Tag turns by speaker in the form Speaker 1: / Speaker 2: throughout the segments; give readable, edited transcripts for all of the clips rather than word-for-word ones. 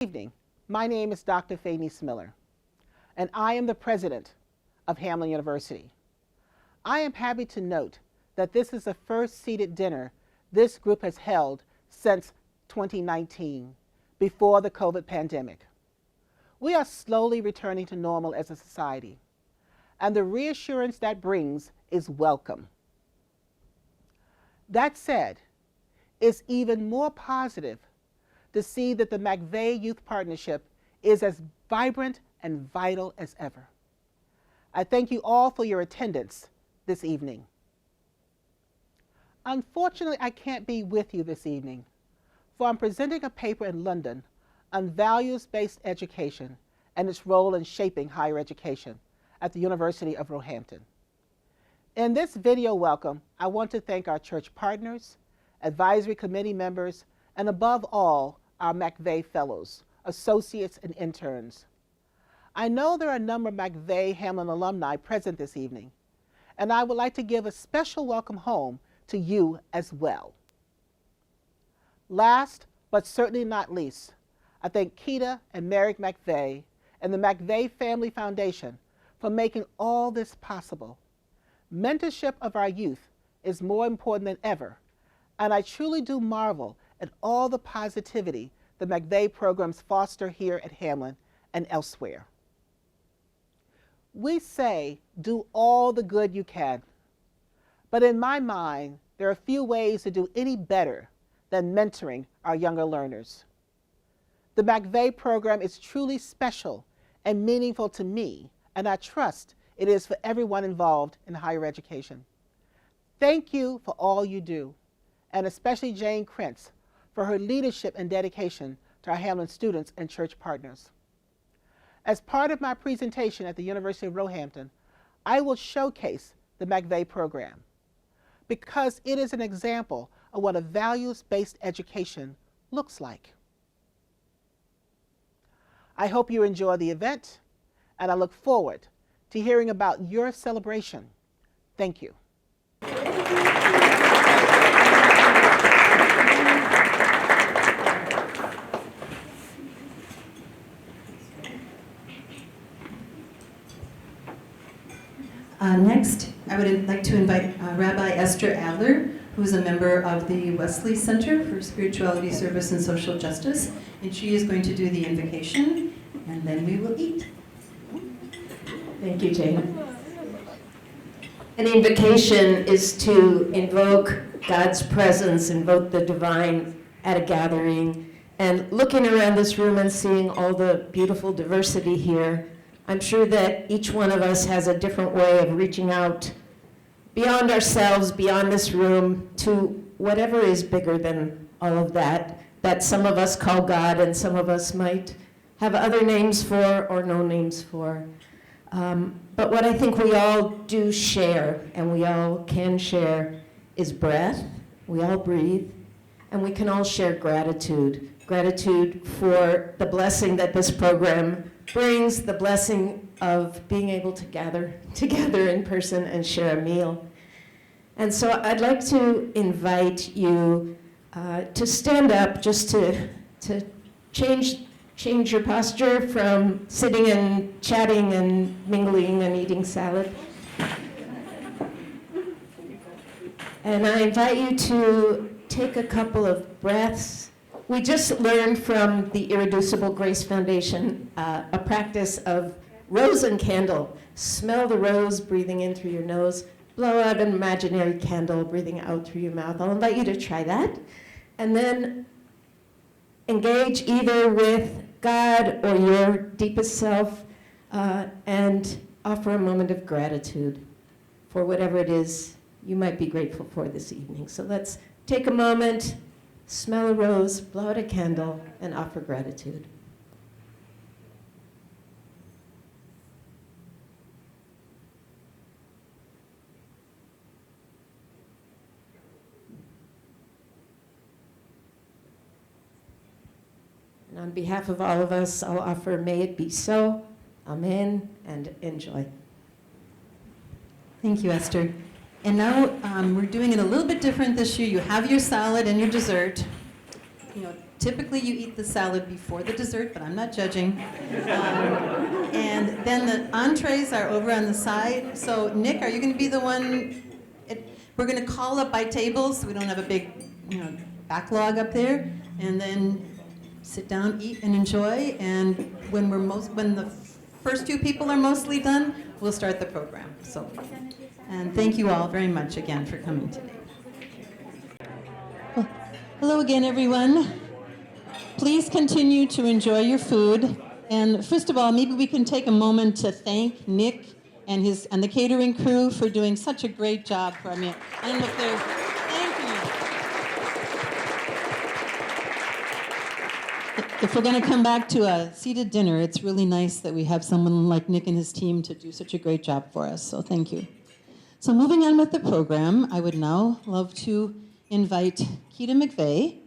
Speaker 1: Good evening. My name is Dr. Faynice Miller, and I am the president of Hamline University. I am happy to note that this is the first seated dinner this group has held since 2019, before the COVID pandemic. We are slowly returning to normal as a society, and the reassurance that brings is welcome. That said, it's even more positive to see that the McVay Youth Partnership is as vibrant and vital as ever. I thank you all for your attendance this evening. Unfortunately, I can't be with you this evening, for I'm presenting a paper in London on values-based education and its role in shaping higher education at the University of Roehampton. In this video welcome, I want to thank our church partners, advisory committee members, and above all, our McVay Fellows, associates and interns. I know there are a number of McVay Hamline alumni present this evening, and I would like to give a special welcome home to you as well. Last, but certainly not least, I thank Keita and Merrick McVay and the McVay Family Foundation for making all this possible. Mentorship of our youth is more important than ever, and I truly do marvel at all the positivity the McVay programs foster here at Hamline and elsewhere. We say, do all the good you can, but in my mind, there are few ways to do any better than mentoring our younger learners. The McVay program is truly special and meaningful to me, and I trust it is for everyone involved in higher education. Thank you for all you do, and especially Jane Krentz for her leadership and dedication to our Hamline students and church partners. As part of my presentation at the University of Roehampton, I will showcase the McVay program because it is an example of what a values-based education looks like. I hope you enjoy the event, and I look forward to hearing about your celebration. Thank you.
Speaker 2: Next, I would like to invite Rabbi Esther Adler, who is a member of the Wesley Center for Spirituality, Service, and Social Justice, and she is going to do the invocation, and then we will eat.
Speaker 3: Thank you, Jane. An invocation is to invoke God's presence, invoke the divine at a gathering. And looking around this room and seeing all the beautiful diversity here, I'm sure that each one of us has a different way of reaching out beyond ourselves, beyond this room, to whatever is bigger than all of that, that some of us call God and some of us might have other names for or no names for. But what I think we all do share, and we all can share, is breath. We all breathe, and we can all share gratitude. Gratitude for the blessing that this program brings, the blessing of being able to gather together in person and share a meal. And so I'd like to invite you to stand up, just to change your posture from sitting and chatting and mingling and eating salad. And I invite you to take a couple of breaths. We just learned from the Irreducible Grace Foundation a practice of rose and candle. Smell the rose, breathing in through your nose. Blow out an imaginary candle, breathing out through your mouth. I'll invite you to try that. And then engage either with God or your deepest self and offer a moment of gratitude for whatever it is you might be grateful for this evening. So let's take a moment, smell a rose, blow out a candle, and offer gratitude. And on behalf of all of us, I'll offer, may it be so, amen, and enjoy.
Speaker 2: Thank you, Esther. And now we're doing it a little bit different this year. You have your salad and your dessert. Typically, you eat the salad before the dessert, but I'm not judging. And then the entrees are over on the side. So, Nick, are you going to be the one? We're going to call up by tables so we don't have a big, backlog up there. And then sit down, eat, and enjoy. And when the first two people are mostly done, we'll start the program. So, and thank you all very much again for coming today. Well, hello again, everyone. Please continue to enjoy your food. And first of all, maybe we can take a moment to thank Nick and the catering crew for doing such a great job for me. I don't know if they're, thank you. If we're going to come back to a seated dinner, it's really nice that we have someone like Nick and his team to do such a great job for us. So thank you. So moving on with the program, I would now love to invite Keita McVay,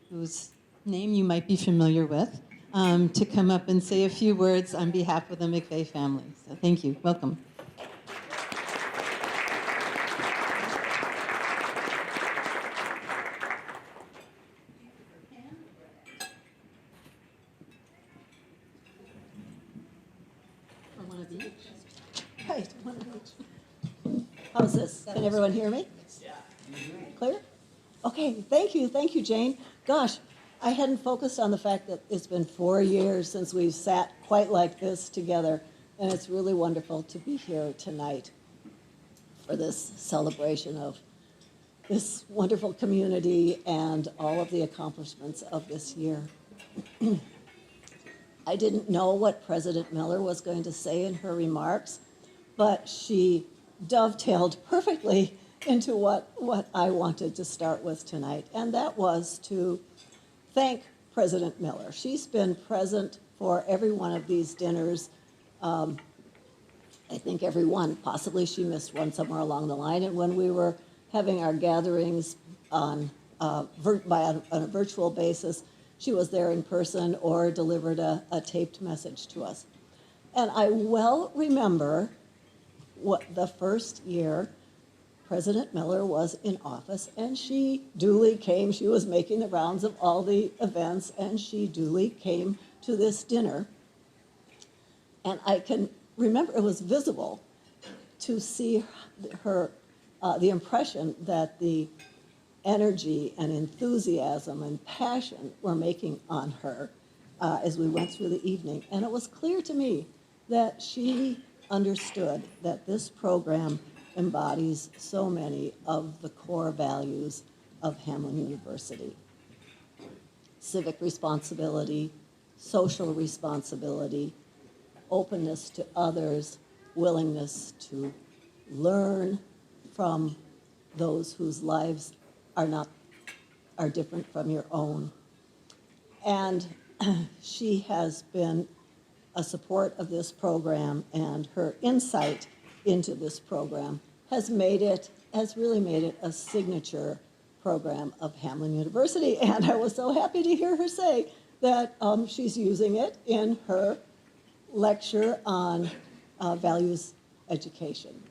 Speaker 2: whose name you might be familiar with, to come up and say a few words on behalf of the McVay family. So thank you. Welcome.
Speaker 4: Or one of each? Right, one of each. How's this? Can everyone hear me? Yeah. Clear? Okay, thank you, Jane. Gosh, I hadn't focused on the fact that it's been 4 years since we've sat quite like this together, and it's really wonderful to be here tonight for this celebration of this wonderful community and all of the accomplishments of this year. I didn't know what President Miller was going to say in her remarks, but she dovetailed perfectly into what I wanted to start with tonight, and that was to thank President Miller. She's been present for every one of these dinners. I think every one. Possibly she missed one somewhere along the line. And when we were having our gatherings on a virtual basis, she was there in person or delivered a taped message to us. And I well remember what the first year President Miller was in office, and she duly came. She was making the rounds of all the events, and she duly came to this dinner. And I can remember it was visible to see her, the impression that the energy and enthusiasm and passion were making on her as we went through the evening. And it was clear to me that she understood that this program embodies so many of the core values of Hamline University. Civic responsibility, social responsibility, openness to others, willingness to learn from those whose lives are different from your own. And she has been a support of this program, and her insight into this program has really made it a signature program of Hamline University. And I was so happy to hear her say that she's using it in her lecture on values education,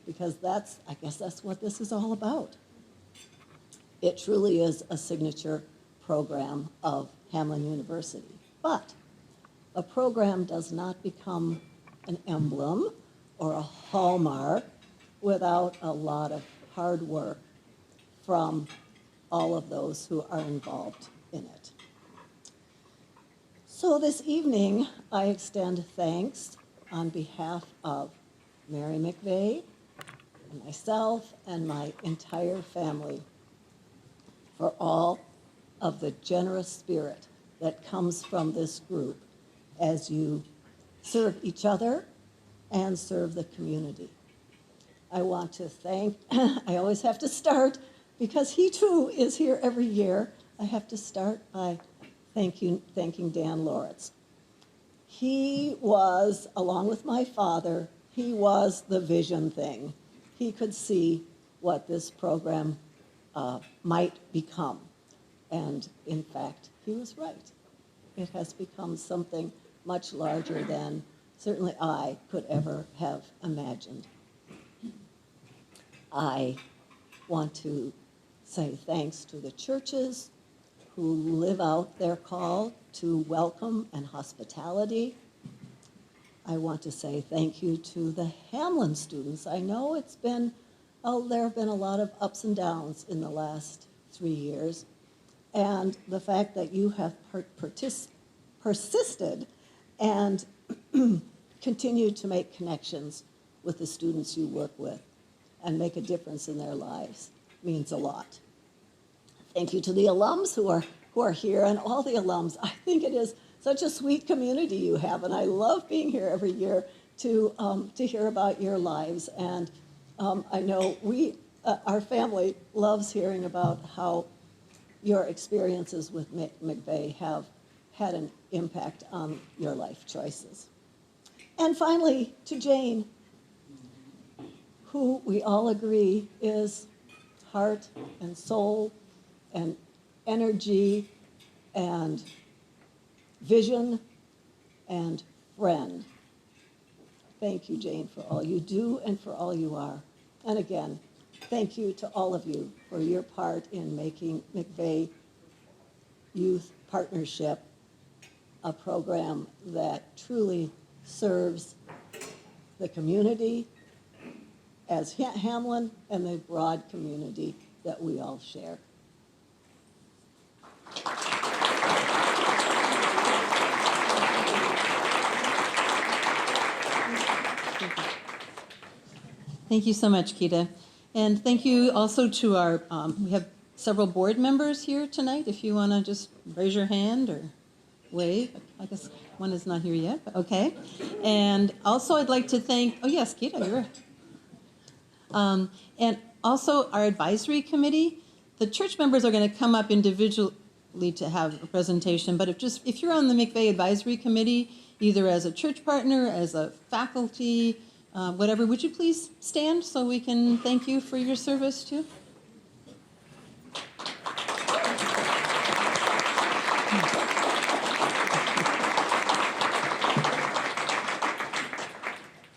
Speaker 4: because I guess that's what this is all about. It truly is a signature program of Hamline University. But a program does not become an emblem or a hallmark without a lot of hard work from all of those who are involved in it. So this evening, I extend thanks on behalf of Mary McVay, and myself, and my entire family for all of the generous spirit that comes from this group as you serve each other and serve the community. I want to thank, I always have to start, because he too is here every year, I have to start by thanking Dan Loritz. He was, along with my father, he was the vision thing. He could see what this program might become. And in fact, he was right. It has become something much larger than certainly I could ever have imagined. I want to say thanks to the churches who live out their call to welcome and hospitality. I want to say thank you to the Hamline students. I know there have been a lot of ups and downs in the last 3 years, and the fact that you have persisted and continued to make connections with the students you work with and make a difference in their lives means a lot. Thank you to the alums who are here, and all the alums. I think it is such a sweet community you have, and I love being here every year to hear about your lives. And I know our family loves hearing about how your experiences with McVay have had an impact on your life choices. And finally, to Jane, who we all agree is heart and soul and energy and vision and friend. Thank you, Jane, for all you do and for all you are. And again, thank you to all of you for your part in making McVay Youth Partnership a program that truly serves the community as Hamline and the broad community that we all share.
Speaker 2: Thank you so much, Kita. And thank you also to our, we have several board members here tonight. If you want to just raise your hand or wave. I guess one is not here yet, but okay. And also I'd like to thank, oh yes, Kita, you're right. And also our advisory committee. The church members are going to come up individually to have a presentation, but if you're on the McVay Advisory Committee, either as a church partner, as a faculty, whatever, would you please stand so we can thank you for your service too?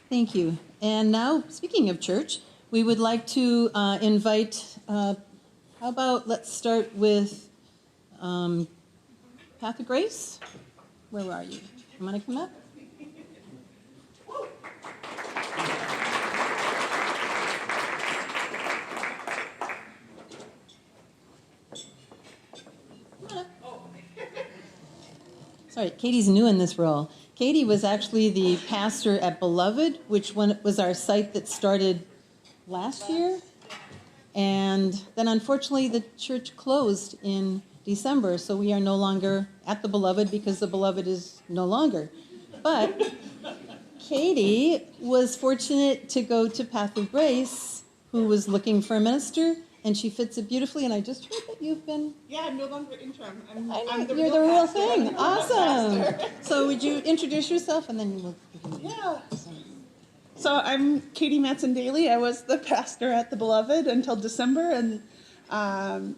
Speaker 2: Thank you. And now, speaking of church, we would like to invite, how about let's start with Path of Grace? Where are you? You want to come up? Come on up. Sorry, Katie's new in this role. Katie was actually the pastor at Beloved, which was our site that started last year. And then unfortunately the church closed in December, so we are no longer at the Beloved because the Beloved is no longer. But Katie was fortunate to go to Path of Grace, who was looking for a minister, and she fits it beautifully. And I just heard that you've been...
Speaker 5: Yeah, I'm no longer interim.
Speaker 2: You're the real thing. Awesome. So would you introduce yourself, and then we'll...
Speaker 5: Yeah. So I'm Katie Matson-Daly. I was the pastor at the Beloved until December, and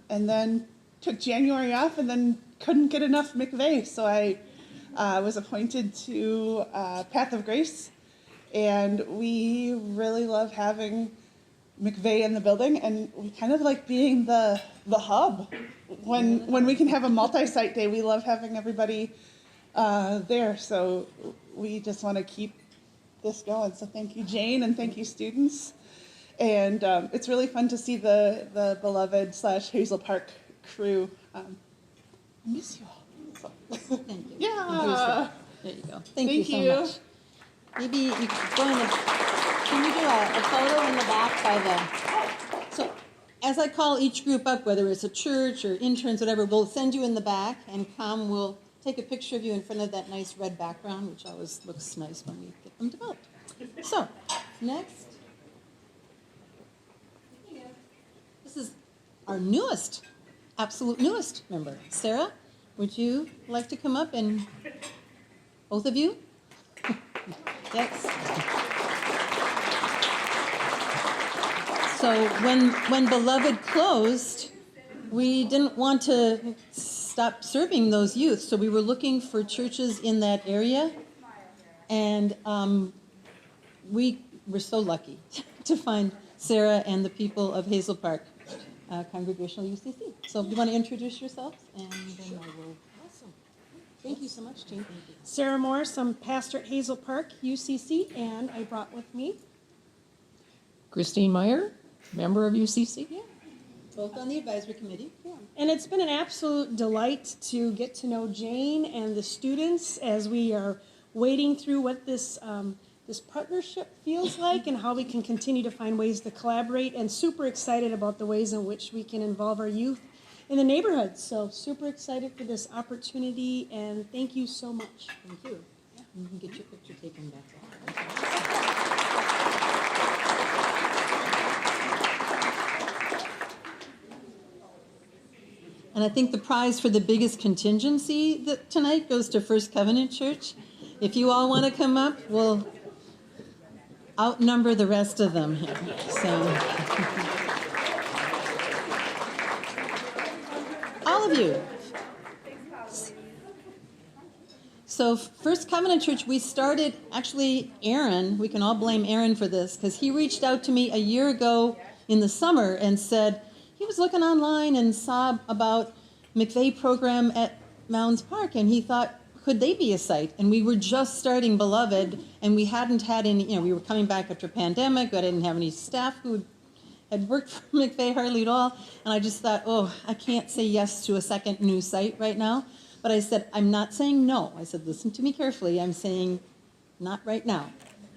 Speaker 5: then took January off, and then couldn't get enough McVay. So I was appointed to Path of Grace, and we really love having McVay in the building, and we kind of like being the hub. When we can have a multi-site day, we love having everybody there. So we just want to keep this going. So thank you, Jane, and thank you, students. And it's really fun to see the Beloved / Hazel Park crew. I miss you all. So.
Speaker 2: Thank you.
Speaker 5: Yeah.
Speaker 2: There you go. Thank you so much. Maybe you could go in the... Can you do a photo in the back by the... So as I call each group up, whether it's a church or interns, whatever, we'll send you in the back, and we'll take a picture of you in front of that nice red background, which always looks nice when we get them developed. So, next. This is our newest, absolute newest member. Sarah, would you like to come up, and both of you? Yes. So when Beloved closed, we didn't want to stop serving those youth, so we were looking for churches in that area, and we were so lucky to find Sarah and the people of Hazel Park.
Speaker 4: Congregational UCC. So you want to introduce yourselves? And then I will. Awesome. Thank you so much, Jean.
Speaker 6: Sarah Morris, I'm pastor at Hazel Park, UCC, and I brought with me.
Speaker 7: Christine Meyer, member of UCC.
Speaker 4: Yeah. Both on the advisory committee.
Speaker 6: Yeah. And it's been an absolute delight to get to know Jane and the students as we are wading through what this partnership feels like and how we can continue to find ways to collaborate, and super excited about the ways in which we can involve our youth in the neighborhood. So super excited for this opportunity, and thank you so much.
Speaker 4: Thank you. Yeah. You can get your picture taken back. And I think the prize for the biggest contingency tonight goes to First Covenant Church. If you all want to come up, we'll outnumber the rest of them here. So, all of you. So First Covenant Church, we started, actually Aaron, we can all blame Aaron for this, because he reached out to me a year ago in the summer and said he was looking online and saw about McVay program at Mounds Park, and he thought, could they be a site? And we were just starting Beloved, and we hadn't had any, we were coming back after a pandemic, I didn't have any staff who had worked for McVay hardly at all, and I just thought, I can't say yes to a second new site right now. But I said, I'm not saying no. I said, listen to me carefully. I'm saying not right now,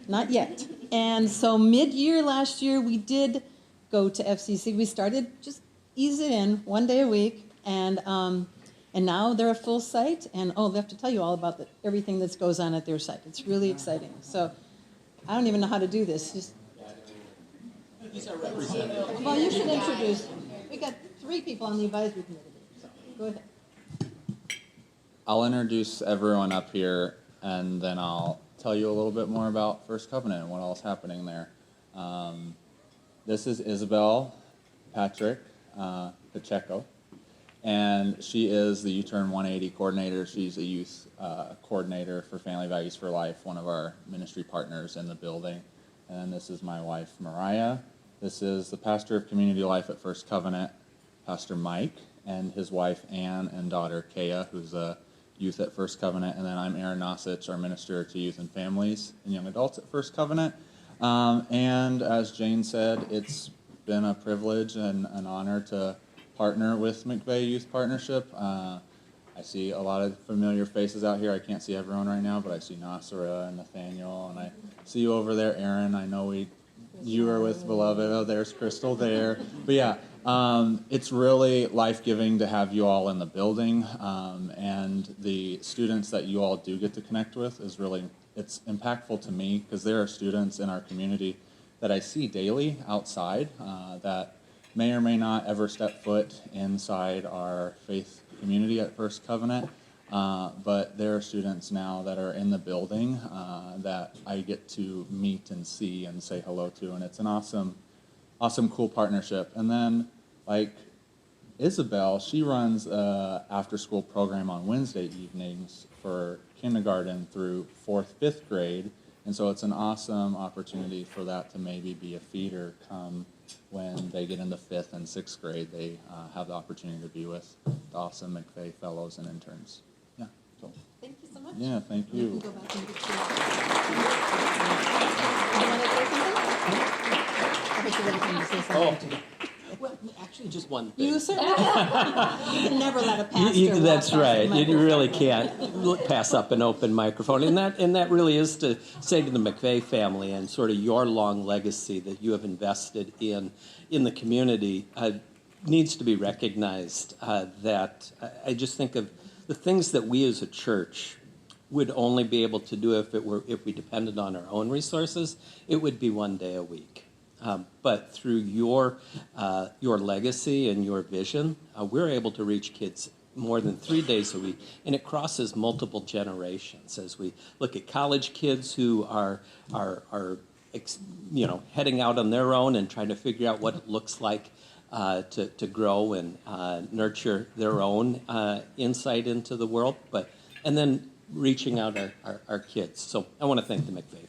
Speaker 4: not yet. And so mid-year last year, we did go to FCC. We started just ease it in 1 day a week, and now they're a full site. And they have to tell you all about everything that goes on at their site. It's really exciting. So I don't even know how to do this. Well, you should introduce. We got 3 people on the advisory committee. So go ahead.
Speaker 8: I'll introduce everyone up here, and then I'll tell you a little bit more about First Covenant and what else is happening there. This is Isabel Patrick Pacheco, and she is the U-Turn 180 coordinator. She's a youth coordinator for Family Values for Life, one of our ministry partners in the building. And this is my wife, Mariah. This is the pastor of community life at First Covenant, Pastor Mike, and his wife, Ann, and daughter, Kaya, who's a youth at First Covenant. And then I'm Aaron Nosich, our minister to youth and families and young adults at First Covenant. And as Jane said, it's been a privilege and an honor to partner with McVay Youth Partnership. I see a lot of familiar faces out here. I can't see everyone right now, but I see Nasara and Nathaniel, and I see you over there, Aaron. I know you were with Beloved. Oh, there's Crystal there. But yeah, it's really life-giving to have you all in the building, and the students that you all do get to connect with it's impactful to me, because there are students in our community that I see daily outside that may or may not ever step foot inside our faith community at First Covenant, but there are students now that are in the building that I get to meet and see and say hello to, and it's an awesome, cool partnership. And then, like Isabel, she runs an after-school program on Wednesday evenings for kindergarten through 4th, 5th grade, and so it's an awesome opportunity for that to maybe be a feeder come when they get into 5th and 6th grade. They have the opportunity to be with the awesome McVay Fellows and Interns. Yeah. So.
Speaker 4: Thank you so much.
Speaker 8: Yeah, thank you.
Speaker 4: You can go back and get your... You want to say something? I bet you were going to say something.
Speaker 9: Well, actually, just one thing.
Speaker 4: You certainly can. You can never let a pastor
Speaker 9: That's
Speaker 4: walk off
Speaker 9: right.
Speaker 4: the
Speaker 9: You
Speaker 4: microphone.
Speaker 9: really can't pass up an open microphone. And that really is to say to the McVay family and sort of your long legacy that you have invested in the community needs to be recognized. That I just think of the things that we as a church would only be able to do if we depended on our own resources. It would be 1 day a week. But through your legacy and your vision, we're able to reach kids more than 3 days a week, and it crosses multiple generations. As we look at college kids who are heading out on their own and trying to figure out what it looks like to grow and nurture their own insight into the world, and then reaching out our kids. So I want to thank the McVay family.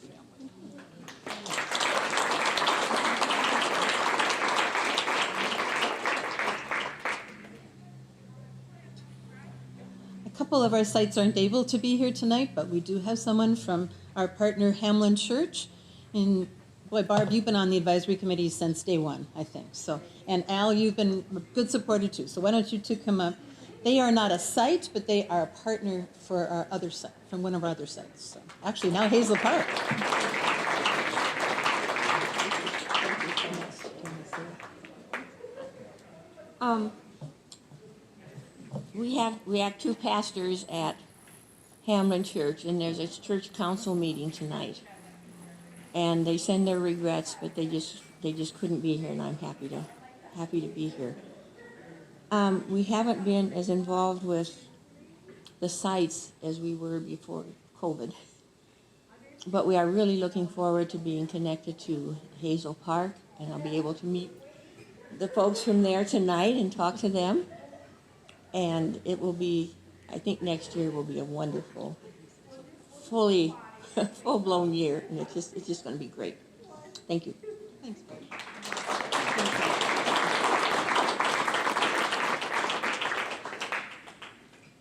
Speaker 2: couple of our sites aren't able to be here tonight, but we do have someone from our partner Hamline Church. And boy, Barb, you've been on the advisory committee since day one, I think. So, and Al, you've been a good supporter too. So why don't you two come up? They are not a site, but they are a partner for our other site, from one of our other sites. So actually now Hazel Park.
Speaker 10: We have two pastors at Hamline Church, and there's a church council meeting tonight. And they send their regrets, but they just couldn't be here, and I'm happy to be here. We haven't been as involved with the sites as we were before COVID, but we are really looking forward to being connected to Hazel Park, and I'll be able to meet the folks from there tonight and talk to them. And it will be, I think next year will be a wonderful, full-blown year, and it's just going to be great. Thank you.
Speaker 2: Thanks, Barb.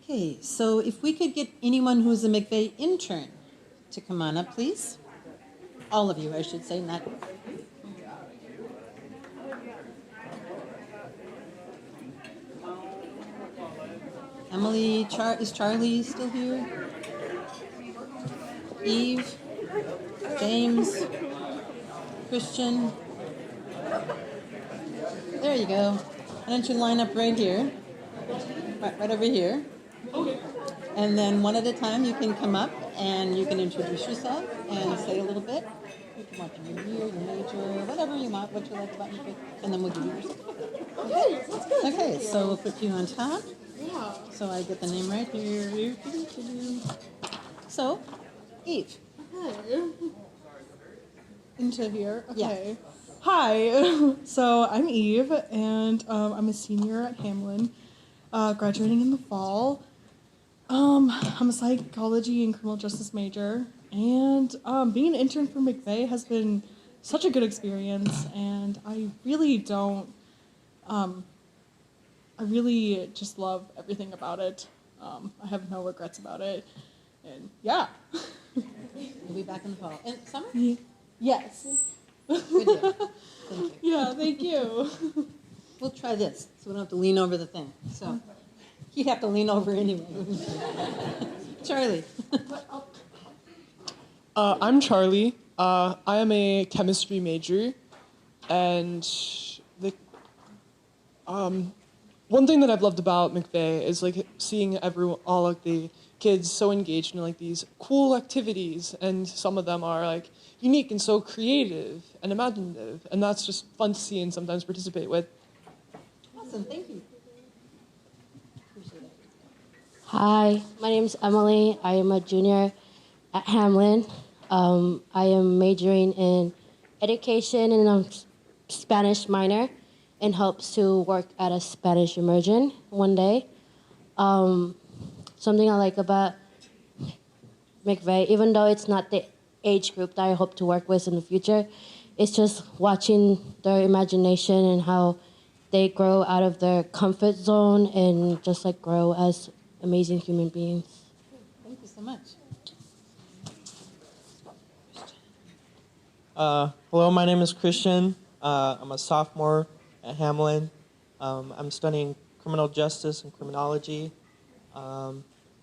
Speaker 2: Okay, so if we could get anyone who's a McVay intern to come on up, please. All of you, I should say, not. Emily, is Charlie still here? Eve, James, Christian. There you go. Why don't you line up right here, right over here. And then one at a time you can come up and you can introduce yourself and say a little bit. You can want your year, your major, whatever you want, what you like about McVay, and then we'll give you your certificate. Okay, that's good. Okay, so we'll put you on top. Yeah. So I get the name right here. So, Eve.
Speaker 11: Okay. Into here. Okay.
Speaker 2: Yeah.
Speaker 11: Hi. So I'm Eve, and I'm a senior at Hamline, graduating in the fall. I'm a psychology and criminal justice major, and being an intern for McVay has been such a good experience, and I really just love everything about it. I have no regrets about it, and yeah.
Speaker 2: We'll be back in the fall. And Summer?
Speaker 11: Yes.
Speaker 2: Good deal. Thank you.
Speaker 11: Yeah, thank you.
Speaker 2: We'll try this, so we don't have to lean over the thing. So, you'd have to lean over anyway. Charlie.
Speaker 11: I'm Charlie. I am a chemistry major, and one thing that I've loved about McVay is like seeing all of the kids so engaged in like these cool activities, and some of them are like unique and so creative and imaginative, and that's just fun to see and sometimes participate with.
Speaker 2: Awesome, thank you.
Speaker 12: Hi, my name is Emily. I am a junior at Hamline. I am majoring in education and I'm Spanish minor, and hopes to work at a Spanish immersion one day. Something I like about McVay, even though it's not the age group that I hope to work with in the future, it's just watching their imagination and how they grow out of their comfort zone and just like grow as amazing human beings.
Speaker 2: Thank you so much.
Speaker 13: Hello, my name is Christian. I'm a sophomore at Hamline. I'm studying criminal justice and criminology.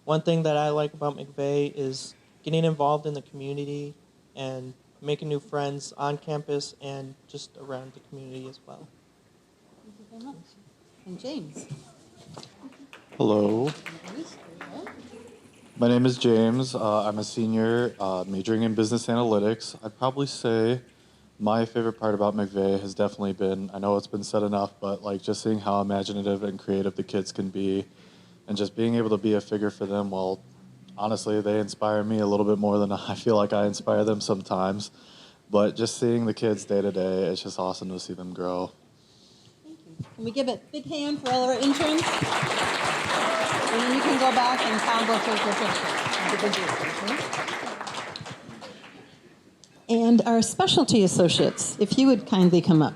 Speaker 13: One thing that I like about McVay is getting involved in the community and making new friends on campus and just around the community as well.
Speaker 2: Thank you very much. And James.
Speaker 14: Hello. My name is James. I'm a senior majoring in business analytics. I'd probably say my favorite part about McVay has definitely been, I know it's been said enough, but like just seeing how imaginative and creative the kids can be and just being able to be a figure for them. Well, honestly, they inspire me a little bit more than I feel like I inspire them sometimes. But just seeing the kids day to day, it's just awesome to see them grow.
Speaker 2: Thank you. Can we give a big hand for all of our interns? And then you can go back and combo for your picture. And our specialty associates, if you would kindly come up.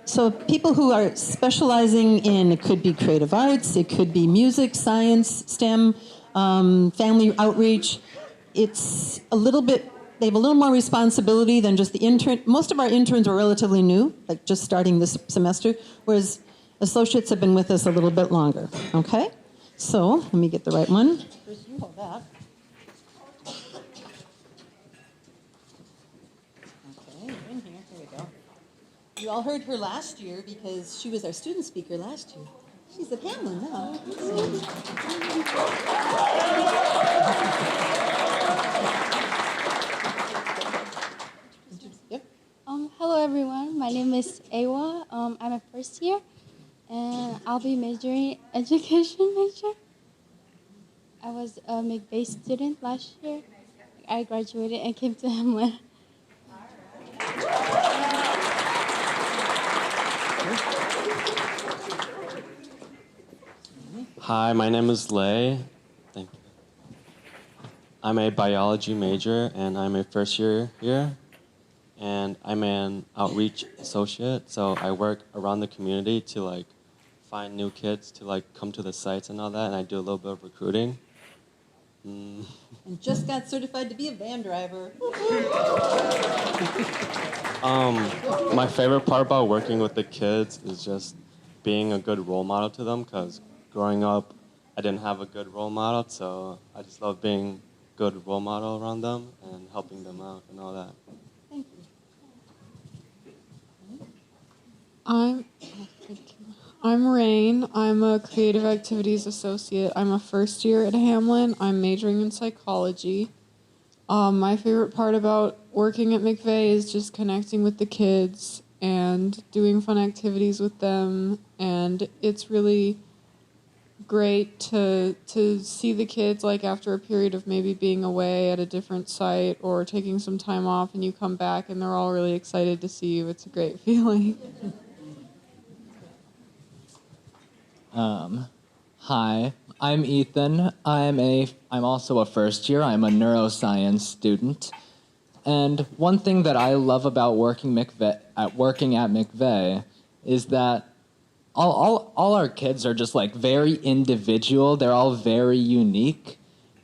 Speaker 2: So people who are specializing in, it could be creative arts, it could be music, science, STEM, family outreach. It's a little bit, they have a little more responsibility than just the intern. Most of our interns are relatively new, like just starting this semester, whereas associates have been with us a little bit longer, okay? So, let me get the right one. First, you hold that. Okay, you're in here, here we go. You all heard her last year because she was our student speaker last year. She's at Hamline now.
Speaker 15: Hello everyone, my name is Awa. I'm a first year and I'll be majoring education major. I was a McVay student last year. I graduated and came to Hamline.
Speaker 16: Hi, my name is Lei. Thank you. I'm a biology major and I'm a first year here. And I'm an outreach associate, so I work around the community to like find new kids to like come to the sites and all that, and I do a little bit of recruiting.
Speaker 2: And just got certified to be a van driver.
Speaker 16: My favorite part about working with the kids is just being a good role model to them, because growing up, I didn't have a good role model, so I just love being a good role model around them and helping them out and all that.
Speaker 2: Thank you.
Speaker 11: I'm Rain. I'm a creative activities associate. I'm a first year at Hamline. I'm majoring in psychology. My favorite part about working at McVay is just connecting with the kids and doing fun activities with them. And it's really great to see the kids like after a period of maybe being away at a different site or taking some time off, and you come back and they're all really excited to see you. It's a great feeling.
Speaker 17: Hi, I'm Ethan. I'm also a first year. I'm a neuroscience student. And one thing that I love about working at McVay is that all our kids are just like very individual. They're all very unique.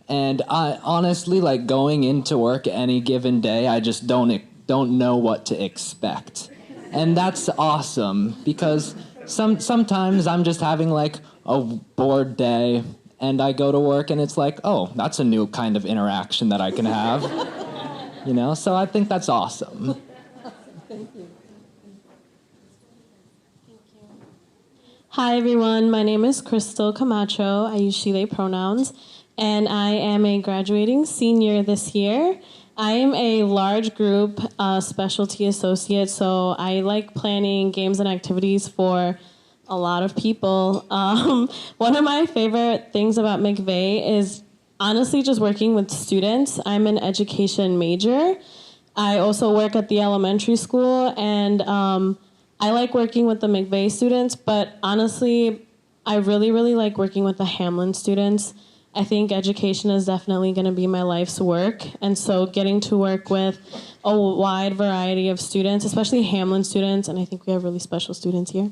Speaker 17: And I honestly, like, going into work any given day, I just don't know what to expect. And that's awesome, because sometimes I'm just having like a bored day and I go to work and it's like, oh, that's a new kind of interaction that I can have. You know, so I think that's awesome.
Speaker 2: Thank you.
Speaker 18: Hi everyone, my name is Crystal Camacho. I use she, they pronouns, and I am a graduating senior this year. I am a large group specialty associate, so I like planning games and activities for a lot of people. One of my favorite things about McVay is honestly just working with students. I'm an education major. I also work at the elementary school, and I like working with the McVay students, but honestly, I really, really like working with the Hamline students. I think education is definitely going to be my life's work, and so getting to work with a wide variety of students, especially Hamline students, and I think we have really special students here,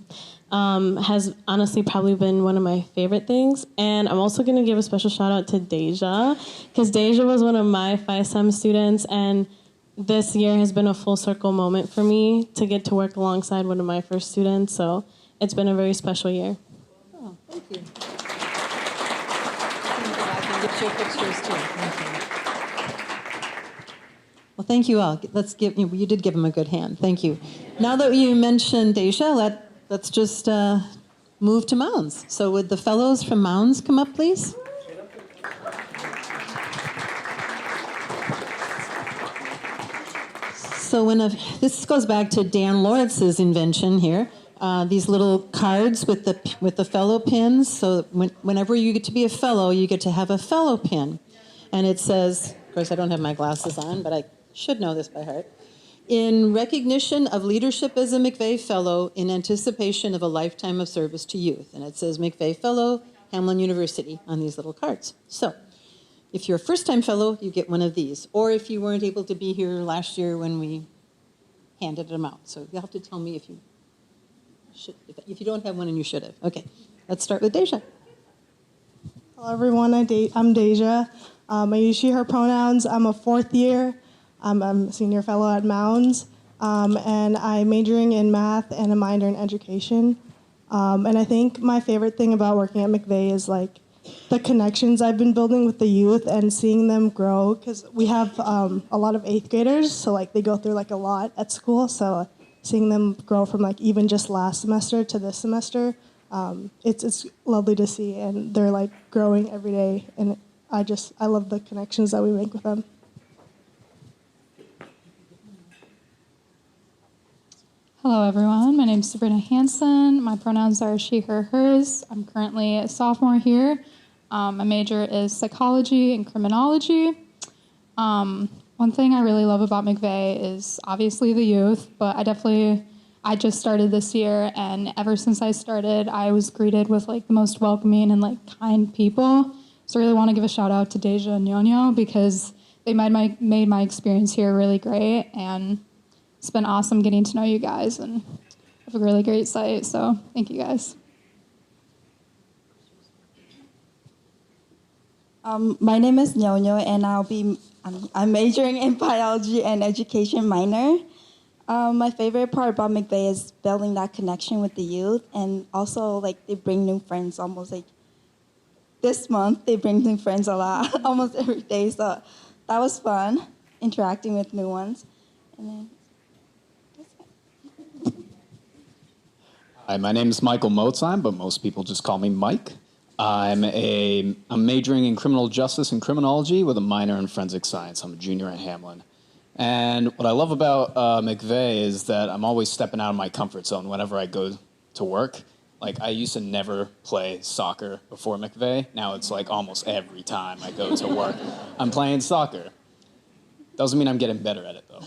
Speaker 18: has honestly probably been one of my favorite things. And I'm also going to give a special shout out to Deja, because Deja was one of my FISEM students, and this year has been a full circle moment for me to get to work alongside one of my first students, so it's been a very special year.
Speaker 2: Oh, thank you. Get your pictures too. Thank you. Well, thank you all. You did give them a good hand. Thank you. Now that you mentioned Deja, let's just move to Mounds. So would the fellows from Mounds come up, please? So this goes back to Dan Loritz's invention here. These little cards with the fellow pins. So whenever you get to be a fellow, you get to have a fellow pin. And it says, of course I don't have my glasses on, but I should know this by heart. In recognition of leadership as a McVay Fellow in anticipation of a lifetime of service to youth. And it says McVay Fellow, Hamline University on these little cards. So if you're a first-time fellow, you get one of these. Or if you weren't able to be here last year when we
Speaker 19: handed them out. So you'll have to tell me if you should, if you don't have one and you should have. Okay, let's start with Deja.
Speaker 11: Hello, everyone. I'm Deja. I use she, her pronouns. I'm a 4th year. I'm a senior fellow at Mounds. And I'm majoring in math and a minor in education. And I think my favorite thing about working at McVay is like the connections I've been building with the youth and seeing them grow, because we have a lot of 8th graders, so like they go through like a lot at school. So seeing them grow from like even just last semester to this semester, it's lovely to see, and they're like growing every day, and I love the connections that we make with them.
Speaker 20: Hello, everyone. My name is Sabrina Hansen. My pronouns are she, her, hers. I'm currently a sophomore here. My major is psychology and criminology. One thing I really love about McVay is obviously the youth, but I just started this year, and ever since I started, I was greeted with like the most welcoming and like kind people. So I really want to give a shout out to Deja and Ñoño because they made my experience here really great, and it's been awesome getting to know you guys, and have a really great site, so thank you guys.
Speaker 21: My name is Ñoño, and I'm majoring in biology and education minor. My favorite part about McVay is building that connection with the youth, and also like they bring new friends almost like this month. They bring new friends a lot, almost every day, so that was fun, interacting with new ones. And then,
Speaker 22: Hi, my name is Michael Motzheim, but most people just call me Mike. I'm majoring in criminal justice and criminology with a minor in forensic science. I'm a junior at Hamline. And what I love about McVay is that I'm always stepping out of my comfort zone whenever I go to work. Like, I used to never play soccer before McVay. Now it's like almost every time I go to work, I'm playing soccer. Doesn't mean I'm getting better at it, though.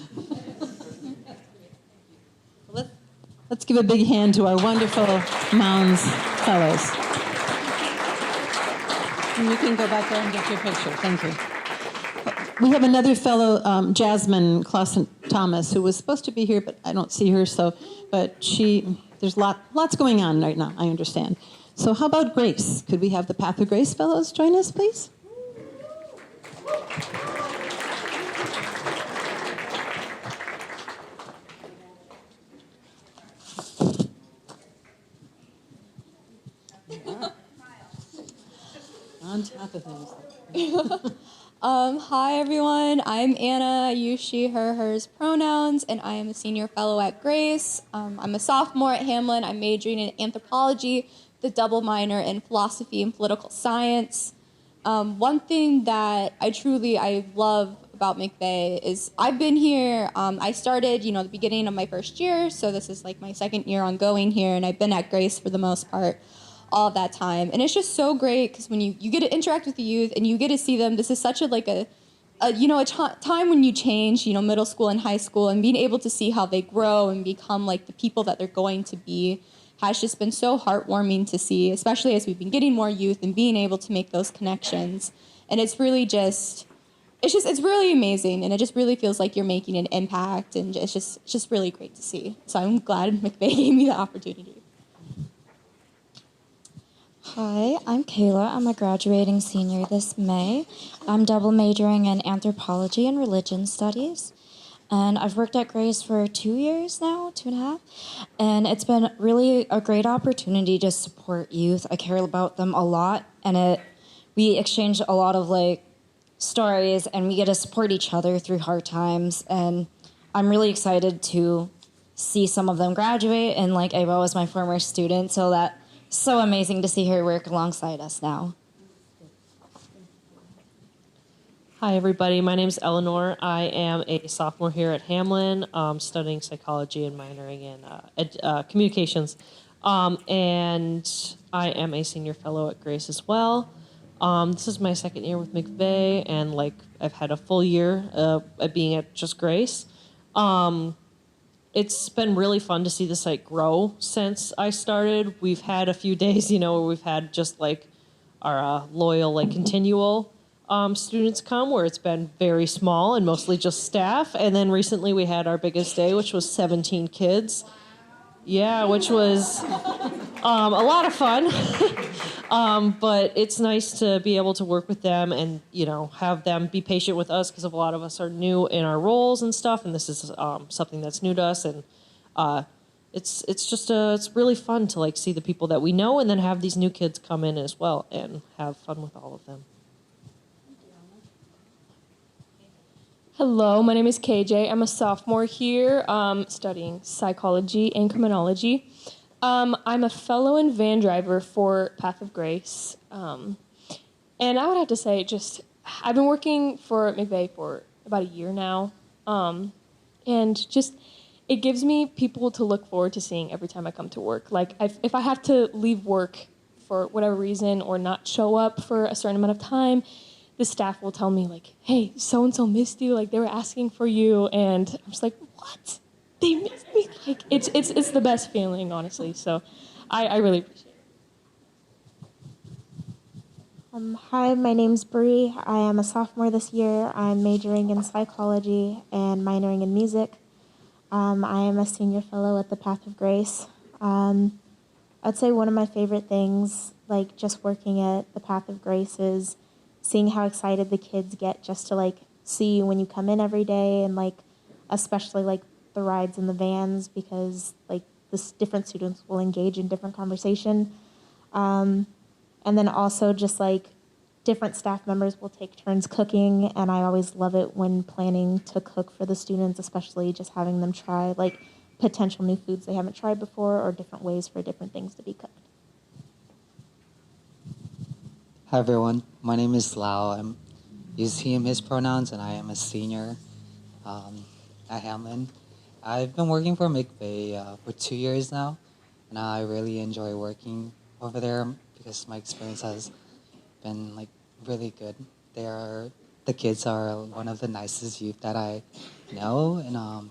Speaker 19: Let's give a big hand to our wonderful Mounds Fellows. And you can go back there and get your picture. Thank you. We have another fellow, Jasmine Clausen-Thomas, who was supposed to be here, but I don't see her. But there's lots going on right now, I understand. So how about Grace? Could we have the Path of Grace Fellows join us, please? On top of things.
Speaker 23: Hi, everyone. I'm Anna. I use she, her, hers pronouns, and I am a senior fellow at Grace. I'm a sophomore at Hamline. I'm majoring in anthropology, the double minor in philosophy and political science. One thing that I love about McVay is I've been here. I started, the beginning of my first year, so this is like my second year ongoing here, and I've been at Grace for the most part all of that time. And it's just so great because when you get to interact with the youth and you get to see them, this is such a time when you change, middle school and high school, and being able to see how they grow and become like the people that they're going to be has just been so heartwarming to see, especially as we've been getting more youth and being able to make those connections. And it's really it's really amazing, and it just really feels like you're making an impact, and it's just really great to see. So I'm glad McVay gave me the opportunity.
Speaker 24: Hi, I'm Kayla. I'm a graduating senior this May. I'm double majoring in anthropology and religion studies. And I've worked at Grace for 2 years now, 2.5. And it's been really a great opportunity to support youth. I care about them a lot. And we exchange a lot of stories, and we get to support each other through hard times. And I'm really excited to see some of them graduate. And Ava was my former student, so that's so amazing to see her work alongside us now.
Speaker 25: Hi, everybody. My name is Eleanor. I am a sophomore here at Hamline, studying psychology and minoring in communications. And I am a senior fellow at Grace as well. This is my second year with McVay, and I've had a full year at being at just Grace. It's been really fun to see the site grow since I started. We've had a few days, where we've had just our loyal, continual students come, where it's been very small and mostly just staff. And then recently we had our biggest day, which was 17 kids. Yeah, which was a lot of fun. But it's nice to be able to work with them and, have them be patient with us, because a lot of us are new in our roles and stuff. And this is something that's new to us. And it's really fun to see the people that we know and then have these new kids come in as well and have fun with all of them.
Speaker 1: Hello, my name is KJ. I'm a sophomore here studying psychology and criminology. I'm a fellow and van driver for Path of Grace. And I would have to say, I've been working for McVay for about a year now. And it gives me people to look forward to seeing every time I come to work. If I have to leave work for whatever reason or not show up for a certain amount of time, the staff will tell me, hey, so-and-so missed you. They were asking for you. And I'm just like, what? They missed me? It's the best feeling, honestly. So I really appreciate it.
Speaker 24: Hi, my name's Bree. I am a sophomore this year. I'm majoring in psychology and minoring in music. I am a senior fellow at the Path of Grace. I'd say one of my favorite things, just working at the Path of Grace, is seeing how excited the kids get just to see you when you come in every day, and especially the rides in the vans, because different students will engage in different conversation. And then also just different staff members will take turns cooking, and I always love it when planning to cook for the students, especially just having them try potential new foods they haven't tried before, or different ways for different things to be cooked.
Speaker 3: Hi everyone, my name is Lau. I'm using he, him, his pronouns, and I am a senior at Hamline. I've been working for McVay for 2 years now, and I really enjoy working over there because my experience has been really good. The kids are one of the nicest youth that I know, and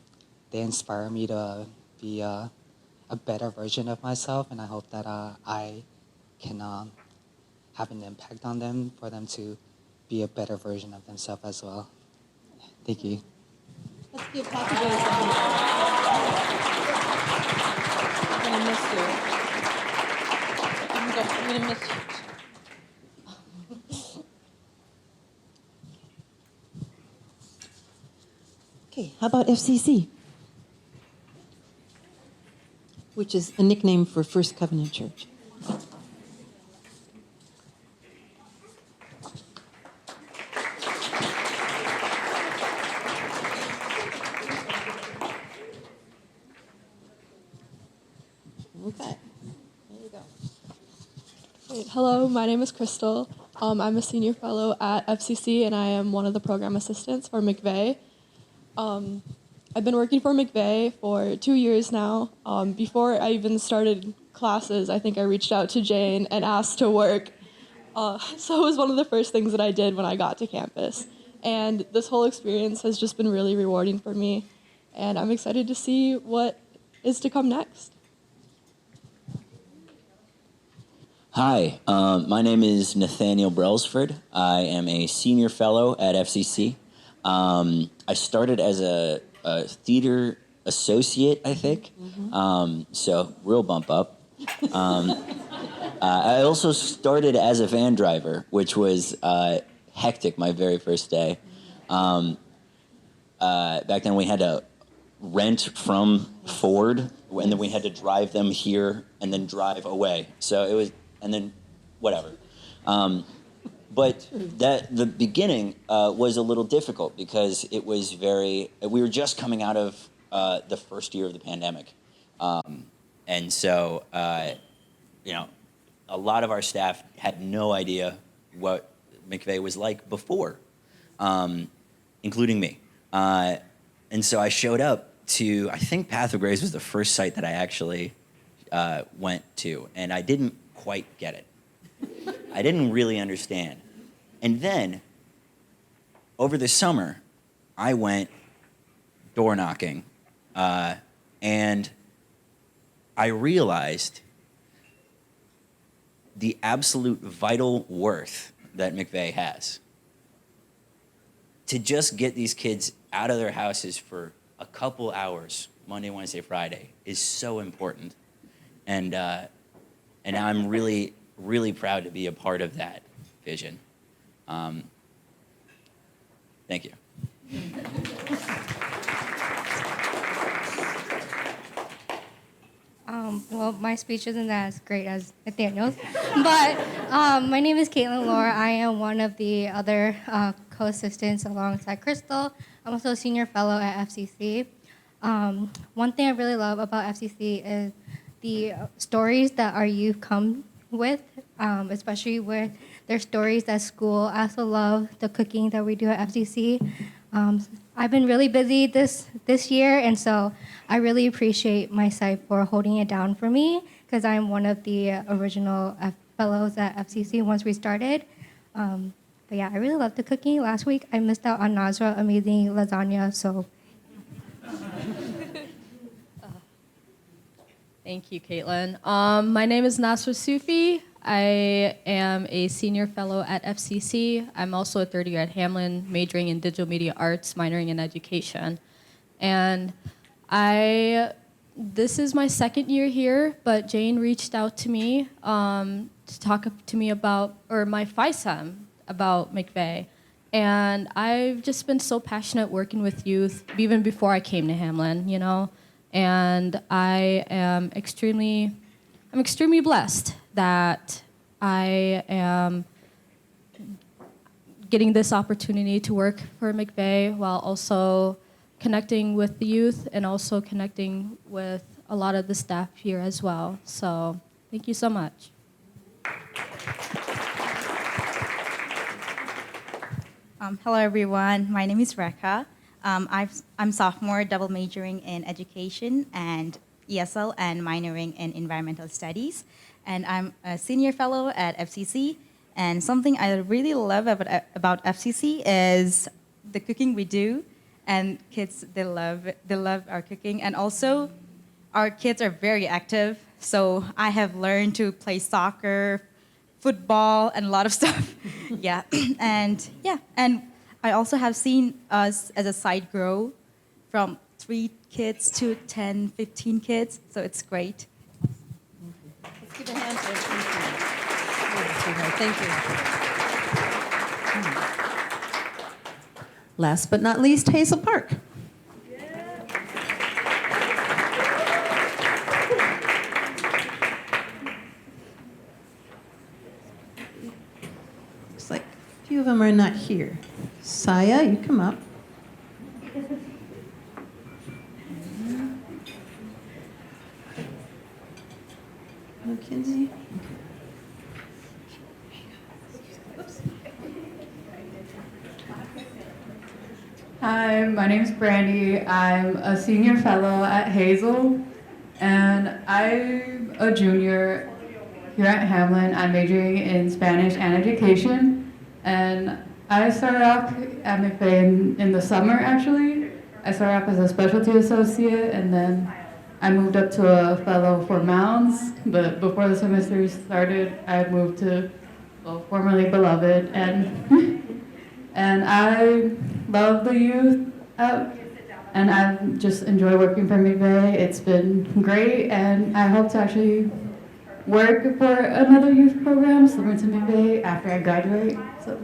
Speaker 3: they inspire me to be a better version of myself, and I hope that I can have an impact on them, for them to be a better version of themselves as well. Thank you.
Speaker 1: Let's give Path of Grace I'm going to miss you. I'm going to miss you.
Speaker 19: Okay, how about FCC? Which is a nickname for First Covenant Church. Okay, there you go.
Speaker 11: Great. Hello, my name is Crystal. I'm a senior fellow at FCC, and I am one of the program assistants for McVay. I've been working for McVay for 2 years now. Before I even started classes, I think I reached out to Jane and asked to work. So it was one of the first things that I did when I got to campus. And this whole experience has just been really rewarding for me. And I'm excited to see what is to come next.
Speaker 5: Hi, my name is Nathaniel Brailsford. I am a senior fellow at FCC. I started as a theater associate, I think, so real bump up. I also started as a van driver, which was hectic my very first day. Back then we had to rent from Ford, and then we had to drive them here and then drive away. So it was, and then whatever. But the beginning was a little difficult because it was we were just coming out of the first year of the pandemic. And so, a lot of our staff had no idea what McVay was like before, including me. And so I showed up to, I think Path of Grace was the first site that I actually went to, and I didn't quite get it. I didn't really understand. And then, over the summer, I went door knocking, and I realized the absolute vital worth that McVay has. to just get these kids out of their houses for a couple hours, Monday, Wednesday, Friday, is so important. And I'm really, really proud to be a part of that vision. Thank you.
Speaker 4: Well, my speech isn't as great as Nathaniel's, but my name is Caitlin Laura. I am one of the other co-assistants alongside Crystal. I'm also a senior fellow at FCC. One thing I really love about FCC is the stories that our youth come with, especially with their stories at school. I also love the cooking that we do at FCC. I've been really busy this year, and so I really appreciate my site for holding it down for me, because I'm one of the original fellows at FCC once we started. But yeah, I really love the cooking. Last week, I missed out on Nazra's amazing lasagna, so.
Speaker 6: Thank you, Caitlin. My name is Nasra Sufi. I am a senior fellow at FCC. I'm also a third year at Hamline, majoring in digital media arts, minoring in education. And this is my second year here, but Jane reached out to me to talk to me about, or my FISEM, about McVay. And I've just been so passionate working with youth, even before I came to Hamline, you know. And I am extremely blessed that I am getting this opportunity to work for McVay while also connecting with the youth and also connecting with a lot of the staff here as well. So thank you so much.
Speaker 7: Hello, everyone. My name is Rekha. I'm sophomore, double majoring in education and ESL and minoring in environmental studies. And I'm a senior fellow at FCC. And something I really love about FCC is the cooking we do. And kids, they love our cooking. And also, our kids are very active. So I have learned to play soccer, football, and a lot of stuff. Yeah. And I also have seen us as a site grow from 3 kids to 10, 15 kids. So it's great.
Speaker 19: Let's give a hand to Thank you. Last but not least, Hazel Park. Looks like a few of them are not here. Saya, you come up. Kinsey.
Speaker 8: Hi, my name's Brandy. I'm a senior fellow at Hazel, and I'm a junior here at Hamline. I'm majoring in Spanish and education, and I started off at McVay in the summer, actually. I started off as a specialty associate, and then I moved up to a fellow for Mounds, but before the semester started, I moved to, well, formerly Beloved, and I love the youth, and I just enjoy working for McVay. It's been great, and I hope to actually work for another youth program similar to McVay after I graduate. So.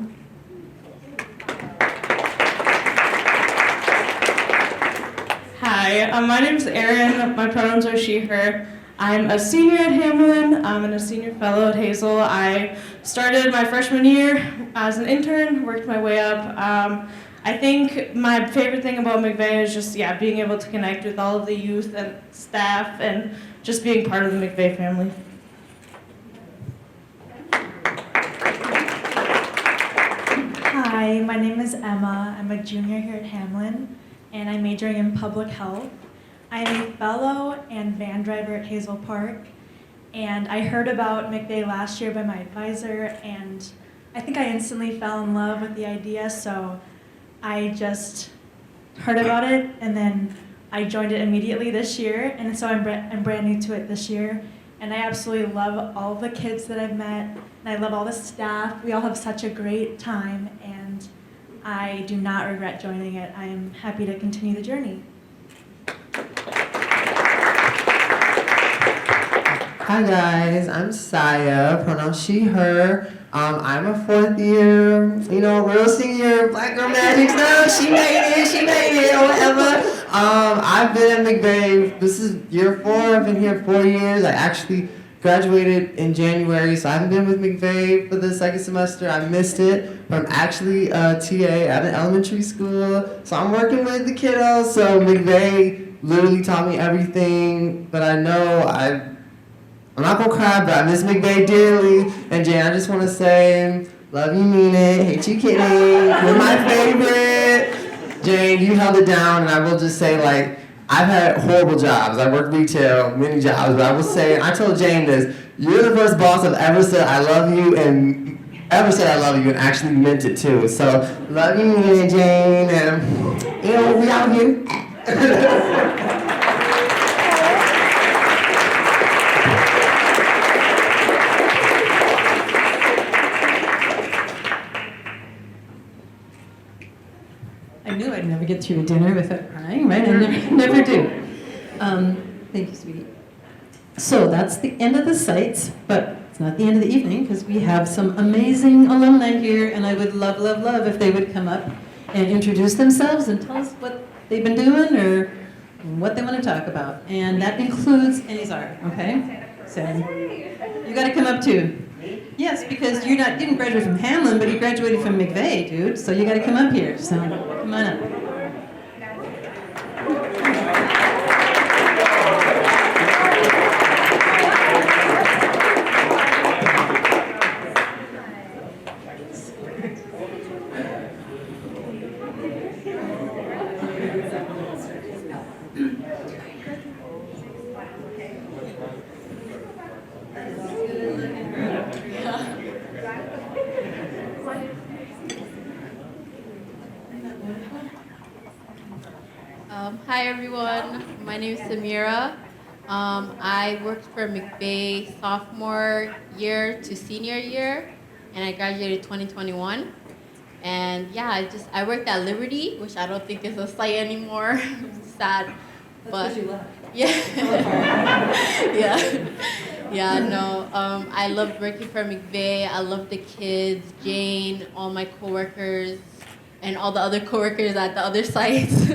Speaker 9: Hi, my name is Erin. My pronouns are she, her. I'm a senior at Hamline. I'm a senior fellow at Hazel. I started my freshman year as an intern, worked my way up. I think my favorite thing about McVay is just, being able to connect with all of the youth and staff and just being part of the McVay family.
Speaker 26: Hi, my name is Emma. I'm a junior here at Hamline, and I'm majoring in public health. I'm a fellow and van driver at Hazel Park, and I heard about McVay last year by my advisor, and I think I instantly fell in love with the idea, so I just heard about it, and then I joined it immediately this year, and so I'm brand new to it this year, and I absolutely love all of the kids that I've met, and I love all the staff. We all have such a great time, and I do not regret joining it. I am happy to continue the journey.
Speaker 10: Hi guys, I'm Saya, pronoun she, her. I'm a 4th year, real senior, black girl magic stuff. She made it, or whatever. I've been at McVay, this is year 4, I've been here 4 years. I actually graduated in January, so I haven't been with McVay for the 2nd semester. I missed it, but I'm actually a TA at an elementary school, so I'm working with the kiddos, so McVay literally taught me everything, but I know I'm not gonna cry, but I miss McVay dearly. And Jane, I just wanna say, love you, mean it, hate you, kidding. You're my favorite. Jane, you held it down, and I will just say, like, I've had horrible jobs. I worked retail, many jobs, but I will say, I told Jane this, you're the first boss I've ever said I love you, and actually meant it too. So, love you, mean it, Jane, and, we out here.
Speaker 2: I knew I'd never get through a dinner without crying, right? I never do. Thank you, sweetie. So that's the end of the sites, but it's not the end of the evening because we have some amazing alumni here, and I would love, love, love if they would come up and introduce themselves and tell us what they've been doing or what they want to talk about. And that includes Anizar, okay? So you got to come up too. Yes, because you didn't graduate from Hamline, but you graduated from McVay, dude. So you got to come up here. So come on up.
Speaker 12: Hi everyone, my name is Samira. I worked for McVay sophomore year to senior year, and I graduated 2021. And yeah, I worked at Liberty, which I don't think is a site anymore. Sad, but yeah, no. I loved working for McVay. I loved the kids, Jane, all my coworkers, and all the other coworkers at the other sites.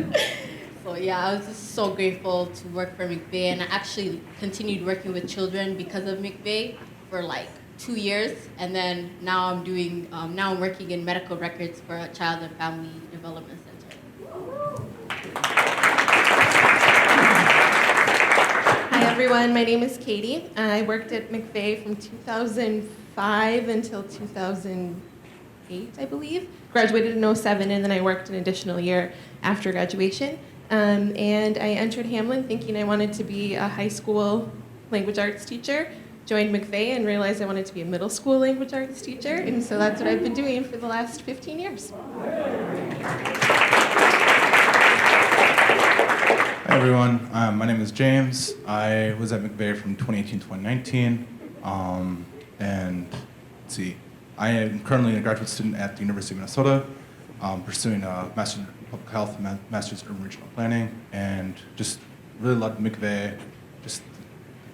Speaker 12: So yeah, I was just so grateful to work for McVay, and I actually continued working with children because of McVay for like 2 years, and then now I'm working in medical records for a child and family development center.
Speaker 13: Hi everyone, my name is Katie. I worked at McVay from 2005 until 2008, I believe. Graduated in 2007, and then I worked an additional year after graduation. And I entered Hamline thinking I wanted to be a high school language arts teacher. Joined McVay and realized I wanted to be a middle school language arts teacher, and so that's what I've been doing for the last 15 years.
Speaker 14: Hi everyone, my name is James. I was at McVay from 2018 to 2019, and let's see, I am currently a graduate student at the University of Minnesota, pursuing a Master's in Public Health, Master's in Urban Regional Planning, and just really loved McVay, just the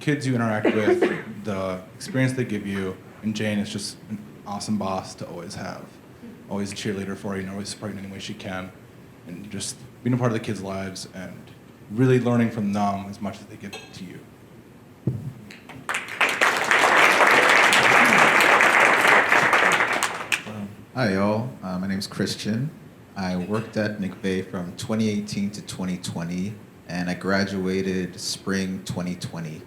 Speaker 14: kids you interact with, the experience they give you, and Jane is just an awesome boss to always have. Always a cheerleader for you and always support you in any way she can, and just being a part of the kids' lives and really learning from them as much as they give to you.
Speaker 15: Hi y'all, my name's Christian. I worked at McVay from 2018 to 2020, and I graduated spring 2020.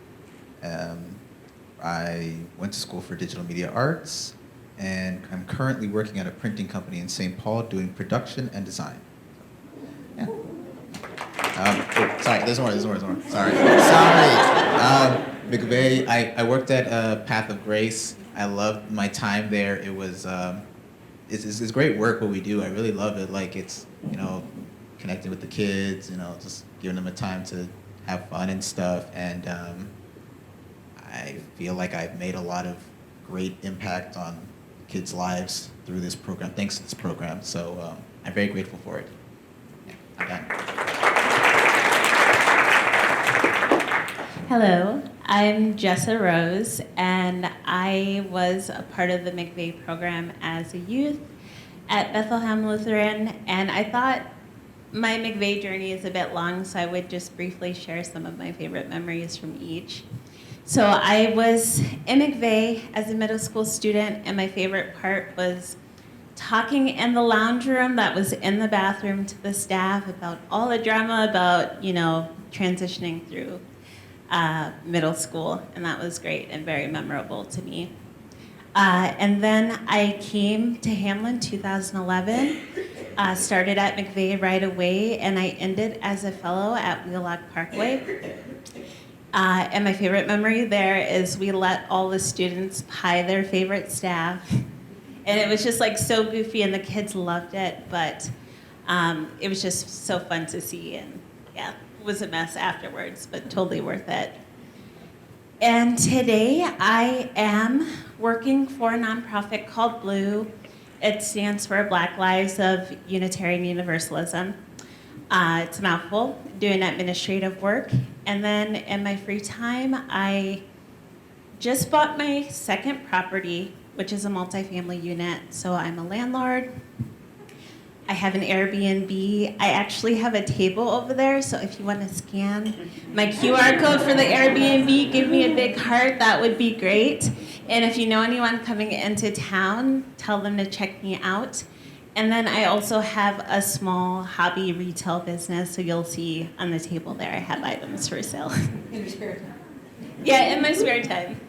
Speaker 15: I went to school for digital media arts, and I'm currently working at a printing company in St. Paul doing production and design. Yeah. Sorry, there's more. Sorry. McVay, I worked at Path of Grace. I loved my time there. It was, it's great work what we do. I really love it. Like it's, connecting with the kids, just giving them a time to have fun and stuff. And I feel like I've made a lot of great impact on kids' lives through this program, thanks to this program. So I'm very grateful for it. Yeah, I'm done.
Speaker 16: Hello, I'm Jessa Rose, and I was a part of the McVay program as a youth at Bethlehem Lutheran, and I thought my McVay journey is a bit long, so I would just briefly share some of my favorite memories from each. So I was in McVay as a middle school student, and my favorite part was talking in the lounge room that was in the bathroom to the staff about all the drama about, transitioning through middle school, and that was great and very memorable to me. And then I came to Hamline 2011, started at McVay right away, and I ended as a fellow at Wheelock Parkway. And my favorite memory there is we let all the students pie their favorite staff. And it was just like so goofy and the kids loved it, but it was just so fun to see, and yeah, it was a mess afterwards, but totally worth it. And today I am working for a nonprofit called Blue. It stands for Black Lives of Unitarian Universalism. It's a mouthful, doing administrative work. And then in my free time, I just bought my second property, which is a multifamily unit. So I'm a landlord. I have an Airbnb. I actually have a table over there, so if you want to scan my QR code for the Airbnb, give me a big heart, that would be great. And if you know anyone coming into town, tell them to check me out. And then I also have a small hobby retail business, so you'll see on the table there I have items for sale.
Speaker 2: In your spare time?
Speaker 16: Yeah, in my spare time.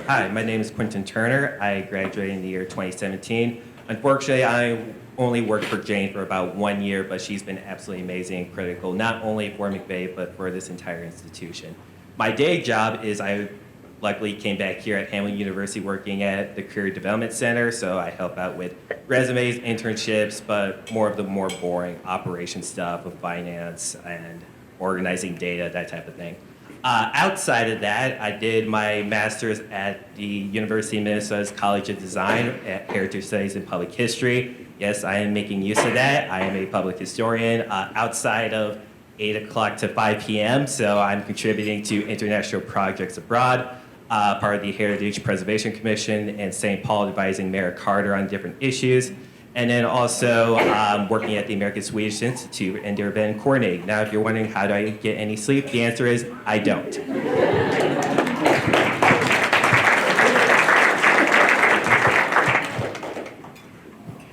Speaker 17: Hi, my name is Quentin Turner. I graduated in the year 2017. Unfortunately, I only worked for Jane for about 1 year, but she's been absolutely amazing and critical, not only for McVay, but for this entire institution. My day job is I luckily came back here at Hamline University working at the Career Development Center, so I help out with resumes, internships, but more of the more boring operation stuff of finance and organizing data, that type of thing. Outside of that, I did my master's at the University of Minnesota's College of Design at Heritage Studies and Public History. Yes, I am making use of that. I am a public historian outside of 8 o'clock to 5 p.m., so I'm contributing to international projects abroad, part of the Heritage Preservation Commission in St. Paul, advising Mayor Carter on different issues. And then also working at the American Swedish Institute and their event coordinating. Now, if you're wondering how do I get any sleep, the answer is I don't.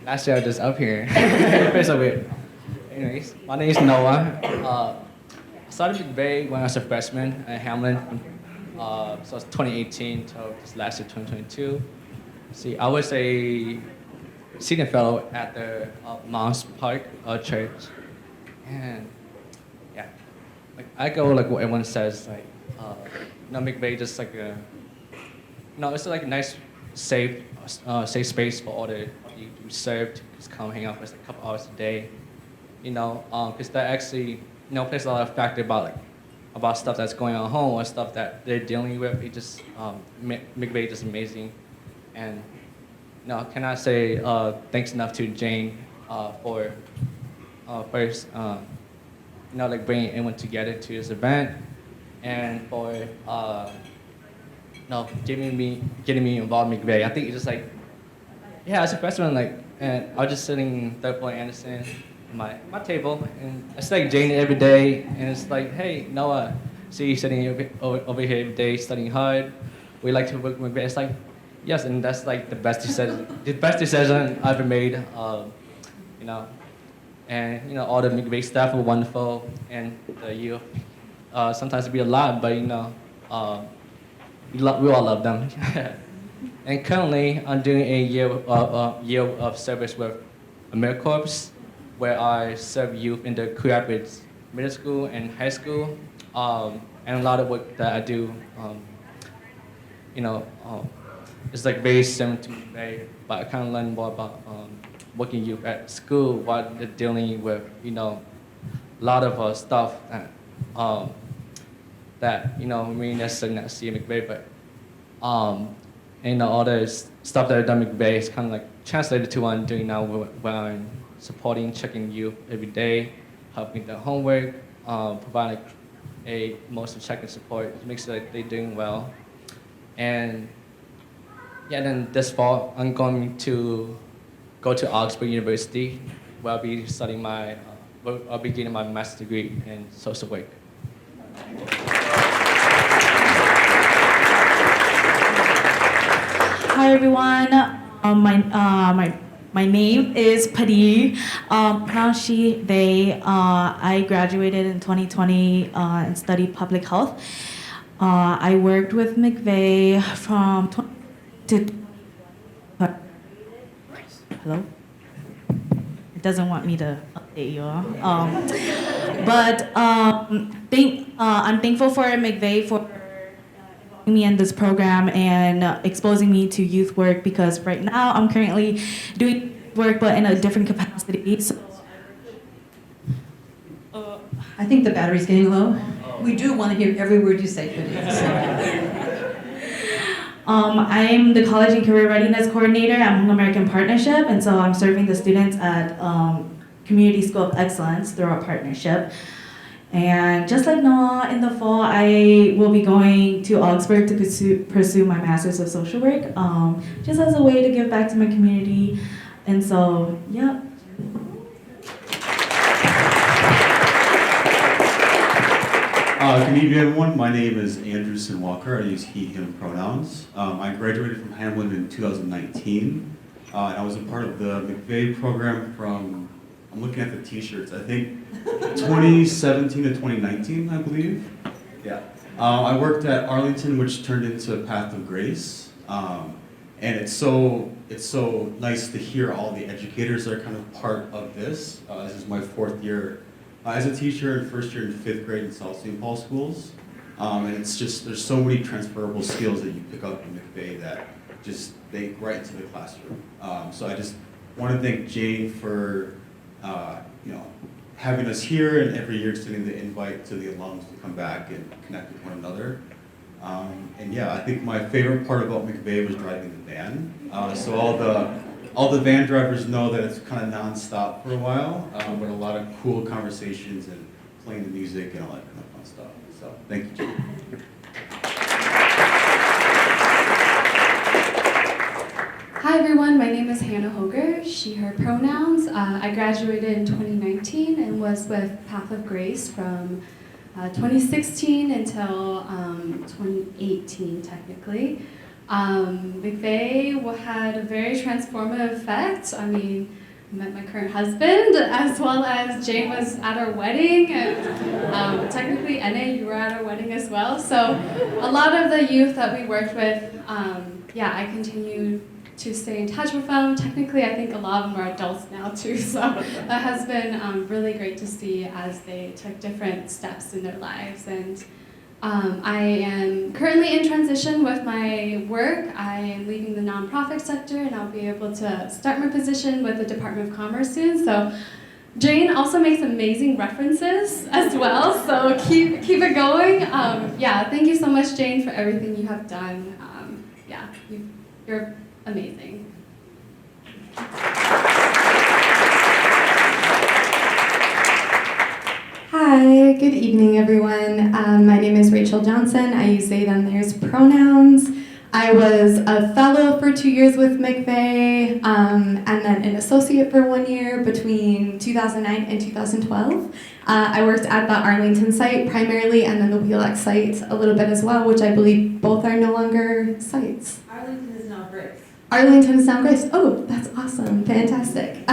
Speaker 18: Last year I was just up here. It feels so weird. Anyways, my name is Noah. I started McVay when I was a freshman at Hamline. So it's 2018 till last year, 2022. See, I was a senior fellow at the Mounts Park Church, and yeah, like I go like what everyone says, like McVay just like a, it's like a nice, safe space for all the you serve to just come hang out for a couple hours a day, because that actually plays a lot of factor about stuff that's going on at home or stuff that they're dealing with. It just McVay is just amazing, and. No, cannot say thanks enough to Jane for first, bringing everyone together to this event, and for getting me involved in McVay. I think it's just as a freshman, and I was just sitting third floor Anderson, my table, and I see Jane every day, and it's like, hey Noah, see you sitting over here every day studying hard. We like to work with McVay. It's like. Yes, and that's the best decision I've ever made. And all the McVay staff were wonderful, and the youth sometimes it be a lot, but we all love them. And currently, I'm doing a year of service with AmeriCorps, where I serve youth in the Cool Rapids Middle School and High School, and a lot of work that I do, it's very similar to McVay, but I kind of learn more about working youth at school while they're dealing with, a lot of stuff that that we necessarily not see at McVay, but all the stuff that I've done at McVay is kind of like translated to what I'm doing now, where I'm supporting, checking youth every day, helping their homework, providing a emotional check and support to make sure that they're doing well. And yeah, then this fall I'm going to go to Augsburg University, where I'll be studying I'll be getting my master's degree in social work.
Speaker 26: Hi everyone. My name is Padi. Pronounced she, they. I graduated in 2020 and studied public health. I worked with McVay from Hello? It doesn't want me to update you all. I'm thankful for McVay for involving me in this program and exposing me to youth work, because right now I'm currently doing work but in a different capacity. So,
Speaker 2: I think the battery's getting low. We do want to hear every word you say, please.
Speaker 26: I'm the College and Career Readiness Coordinator at Hmong American Partnership, and so I'm serving the students at Community School of Excellence through our partnership. And just like Noah, in the fall, I will be going to Augsburg to pursue my Master's of Social Work, just as a way to give back to my community. And so, yeah.
Speaker 20: Good evening, everyone. My name is Anderson Walker. I use he, him pronouns. I graduated from Hamline in 2019. And I was a part of the McVay program from, I'm looking at the t-shirts, I think 2017 to 2019, I believe. Yeah. I worked at Arlington, which turned into Path of Grace. And it's so nice to hear all the educators that are kind of part of this. This is my 4th year as a teacher in 1st year and 5th grade in South St. Paul schools. And it's just, there's so many transferable skills that you pick up in McVay that just, they right into the classroom. So I just want to thank Jane for, having us here and every year extending the invite to the alums to come back and connect with one another. And yeah, I think my favorite part about McVay was driving the van. So all the van drivers know that it's kind of nonstop for a while, but a lot of cool conversations and playing the music and all that kind of fun stuff. So thank you, Jane.
Speaker 21: Hi everyone, my name is Hannah Hoger, she, her pronouns. I graduated in 2019 and was with Path of Grace from 2016 until 2018 technically. McVay had a very transformative effect. I mean, I met my current husband, as well as Jane was at our wedding, and technically Ene, you were at our wedding as well. So a lot of the youth that we worked with, I continue to stay in touch with them. Technically, I think a lot of them are adults now too, so that has been really great to see as they took different steps in their lives. And I am currently in transition with my work. I am leaving the nonprofit sector, and I'll be able to start my position with the Department of Commerce soon. So Jane also makes amazing references as well, so keep it going. Thank you so much, Jane, for everything you have done. You're amazing.
Speaker 22: Hi, good evening, everyone. My name is Rachel Johnson. I use they, them, theirs pronouns. I was a fellow for 2 years with McVay, and then an associate for 1 year between 2009 and 2012. I worked at the Arlington site primarily, and then the Wheelex site a little bit as well, which I believe both are no longer sites.
Speaker 21: Arlington is now Grace.
Speaker 22: Arlington is now Grace. Oh, that's awesome. Fantastic.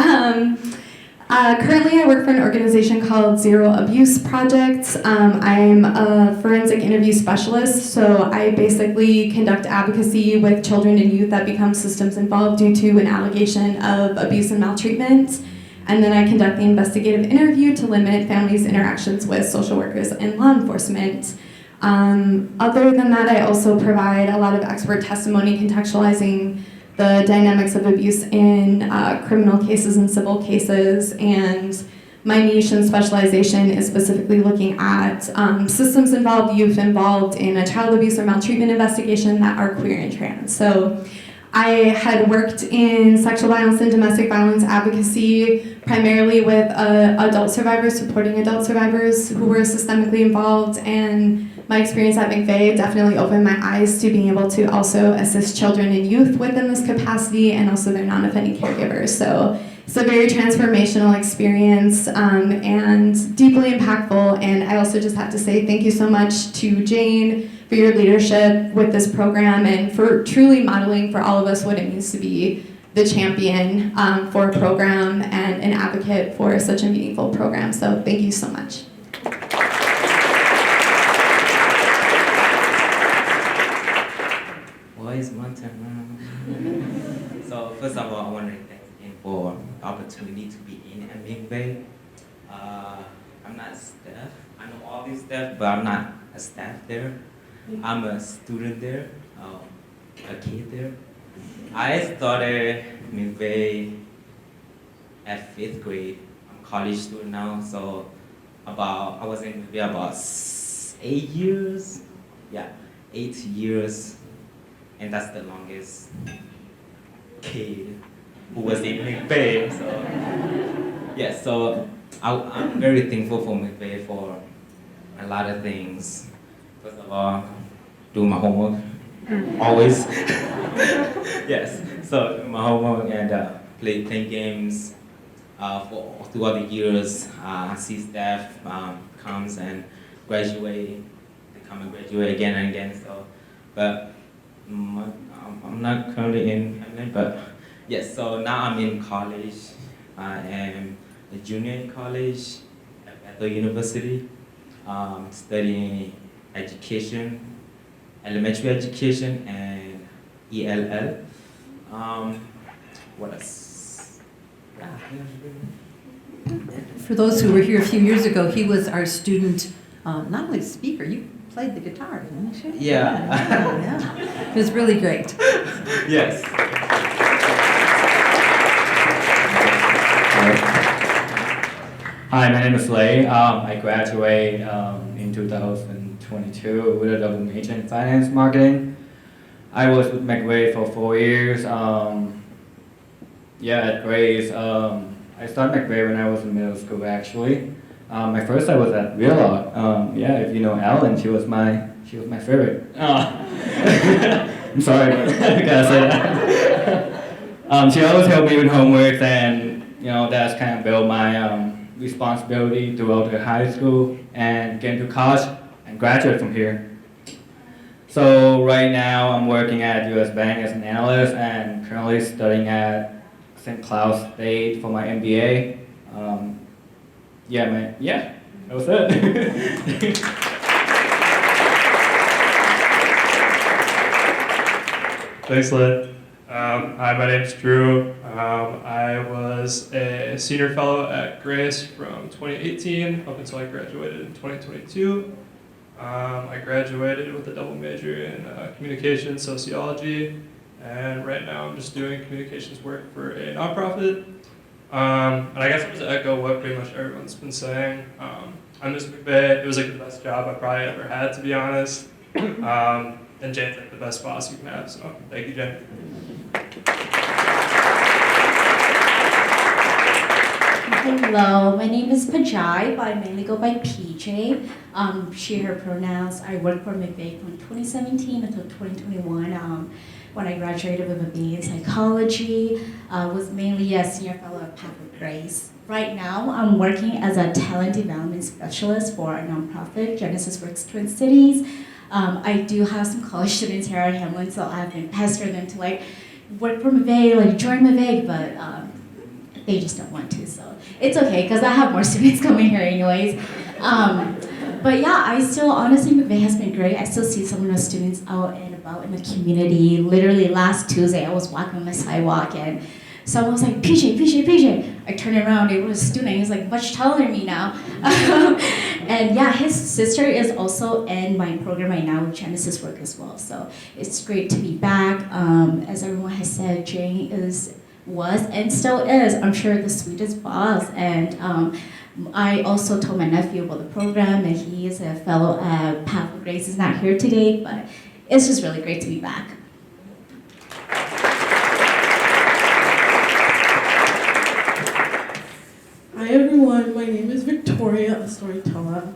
Speaker 22: Currently, I work for an organization called Zero Abuse Project. I'm a forensic interview specialist, so I basically conduct advocacy with children and youth that become systems involved due to an allegation of abuse and maltreatment. And then I conduct the investigative interview to limit families' interactions with social workers and law enforcement. Other than that, I also provide a lot of expert testimony contextualizing the dynamics of abuse in criminal cases and civil cases, and my niche and specialization is specifically looking at systems involved, youth involved in a child abuse or maltreatment investigation that are queer and trans. So I had worked in sexual violence and domestic violence advocacy, primarily with adult survivors, supporting adult survivors who were systemically involved, and my experience at McVay definitely opened my eyes to being able to also assist children and youth within this capacity, and also their non-offending caregivers. So it's a very transformational experience and deeply impactful, and I also just have to say thank you so much to Jane for your leadership with this program and for truly modeling for all of us what it means to be the champion for a program and an advocate for such a meaningful program. So thank you so much.
Speaker 1: Well, it's my turn now. So first of all, I want to thank you for the opportunity to be in McVay. I'm not staff. I know all this stuff, but I'm not a staff there. I'm a student there, a kid there. I started McVay at 5th grade. I'm a college student now, so I was in McVay about 8 years. Yeah, 8 years, and that's the longest kid who was in McVay. So yeah, so I'm very thankful for McVay for a lot of things. First of all, do my homework, always. Yes, so do my homework and play games for throughout the years. See staff comes and graduate, they come and graduate again and again. So, but I'm not currently in Hamline, but yes. So now I'm in college. I am a junior in college at Bethel University, studying education, elementary education, and ELL. What else? Yeah.
Speaker 2: For those who were here a few years ago, he was our student, not only speaker, you played the guitar, didn't you?
Speaker 1: Yeah.
Speaker 2: Yeah. It was really great.
Speaker 1: Yes.
Speaker 18: Hi, my name is Lei. I graduated in 2022 with a double major in finance marketing. I was with McVay for 4 years. At Grace. I started McVay when I was in middle school, actually. My first I was at Wheelock. If you know Ellen, she was my favorite. I'm sorry, but I gotta say that. She always helped me with homework, and that's kind of built my responsibility throughout the high school and get into college and graduate from here. So right now I'm working at US Bank as an analyst and currently studying at St. Cloud State for my MBA. That was it.
Speaker 3: Thanks, Lynn. Hi, my name's Drew. I was a senior fellow at Grace from 2018 up until I graduated in 2022. I graduated with a double major in communication sociology, and right now I'm just doing communications work for a nonprofit. And I guess I'll just echo what pretty much everyone's been saying. I'm just McVay. It was like the best job I probably ever had, to be honest. And Jane's like the best boss you can have, so thank you, Jane.
Speaker 11: Hello, my name is Pajai, but I mainly go by PJ. She, her pronouns. I worked for McVay from 2017 until 2021. When I graduated with a BA in psychology, was mainly a senior fellow at Path of Grace. Right now, I'm working as a talent development specialist for a nonprofit, Genesis Works Twin Cities. I do have some college students here at Hamline, so I've been pestering them to work for McVay, join McVay, but they just don't want to, so it's okay, because I have more students coming here anyways. But yeah, I still, honestly, McVay has been great. I still see some of the students out and about in the community. Literally last Tuesday, I was walking on the sidewalk and someone was like, PJ. I turned around, it was a student, he was like much taller than me now. And yeah, his sister is also in my program right now with Genesis Work as well. So it's great to be back. As everyone has said, Jane was and still is, I'm sure, the sweetest boss. And I also told my nephew about the program, and he is a fellow at Path of Grace. He's not here today, but it's just really great to be back.
Speaker 4: Hi everyone, my name is Victoria, a storyteller,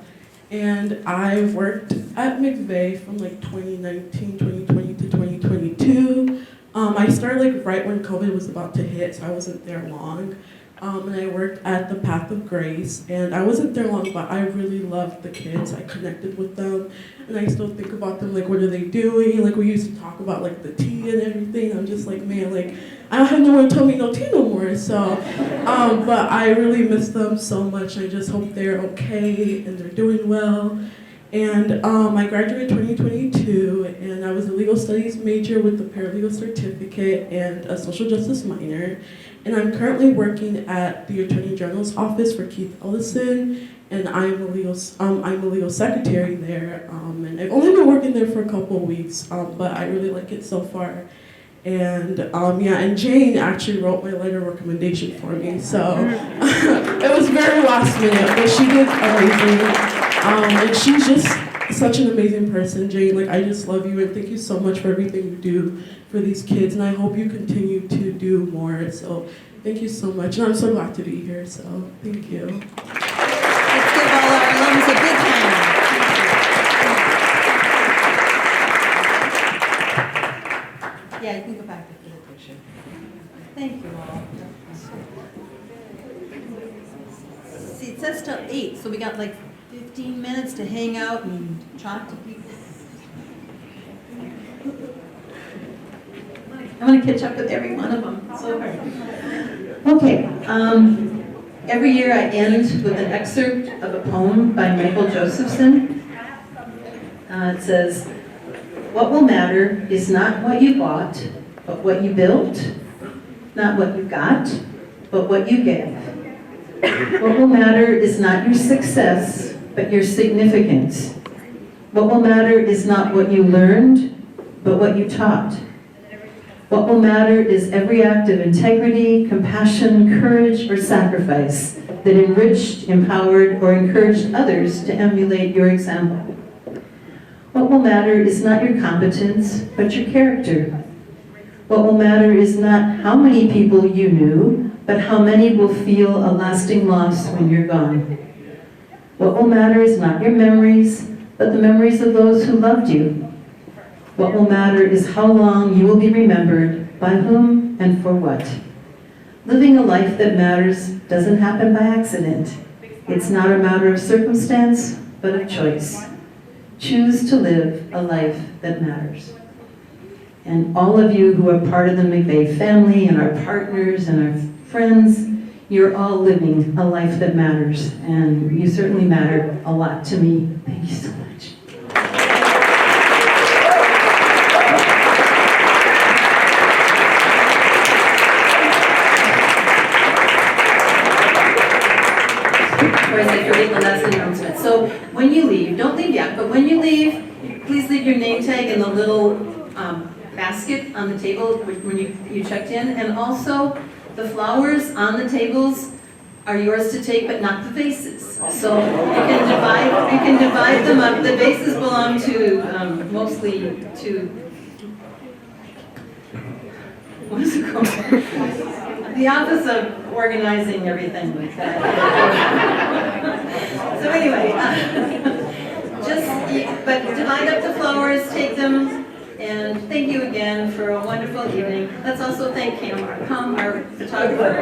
Speaker 4: and I worked at McVay from like 2019, 2020 to 2022. I started like right when COVID was about to hit, so I wasn't there long. And I worked at the Path of Grace, and I wasn't there long, but I really loved the kids. I connected with them, and I still think about them, like, what are they doing? Like, we used to talk about, like, the tea and everything. I'm just like, man, like, I don't have no one to tell me no tea no more, so, but I really miss them so much. I just hope they're okay, and they're doing well. And I graduated 2022, and I was a legal studies major with a paralegal certificate and a social justice minor. And I'm currently working at the Attorney General's office for Keith Ellison, and I'm a legal secretary there. And I've only been working there for a couple of weeks, but I really like it so far. And yeah, and Jane actually wrote my letter of recommendation for me, so it was very last minute, but she did amazing. And she's just such an amazing person, Jane. Like, I just love you, and thank you so much for everything you do for these kids, and I hope you continue to do more. So thank you so much, and I'm so glad to be here, so thank you.
Speaker 19: Let's give all our alums a big hand. Yeah, you can go back to the picture. Thank you all. See, it says till 8, so we got like 15 minutes to hang out and talk to people. I'm going to catch up with every one of them. So hard. Okay. Every year I end with an excerpt of a poem by Michael Josephson. It says, "What will matter is not what you bought, but what you built. Not what you got, but what you gave. What will matter is not your success, but your significance. What will matter is not what you learned, but what you taught. What will matter is every act of integrity, compassion, courage, or sacrifice that enriched, empowered, or encouraged others to emulate your example. What will matter is not your competence, but your character. What will matter is not how many people you knew, but how many will feel a lasting loss when you're gone. What will matter is not your memories, but the memories of those who loved you. What will matter is how long you will be remembered, by whom and for what. Living a life that matters doesn't happen by accident. It's not a matter of circumstance, but of choice. Choose to live a life that matters." And all of you who are part of the McVay family and our partners and our friends, you're all living a life that matters. And you certainly matter a lot to me. Thank you so much. I forget the last announcement. So when you leave, don't leave yet, but when you leave, please leave your name tag in the little basket on the table when you checked in. And also, the flowers on the tables are yours to take, but not the vases. So you can divide them up. The vases belong to mostly to, what is it called? The Office of Organizing Everything like that. So anyway, but divide up the flowers, take them, and thank you again for a wonderful evening. Let's also thank Cam, our photographer.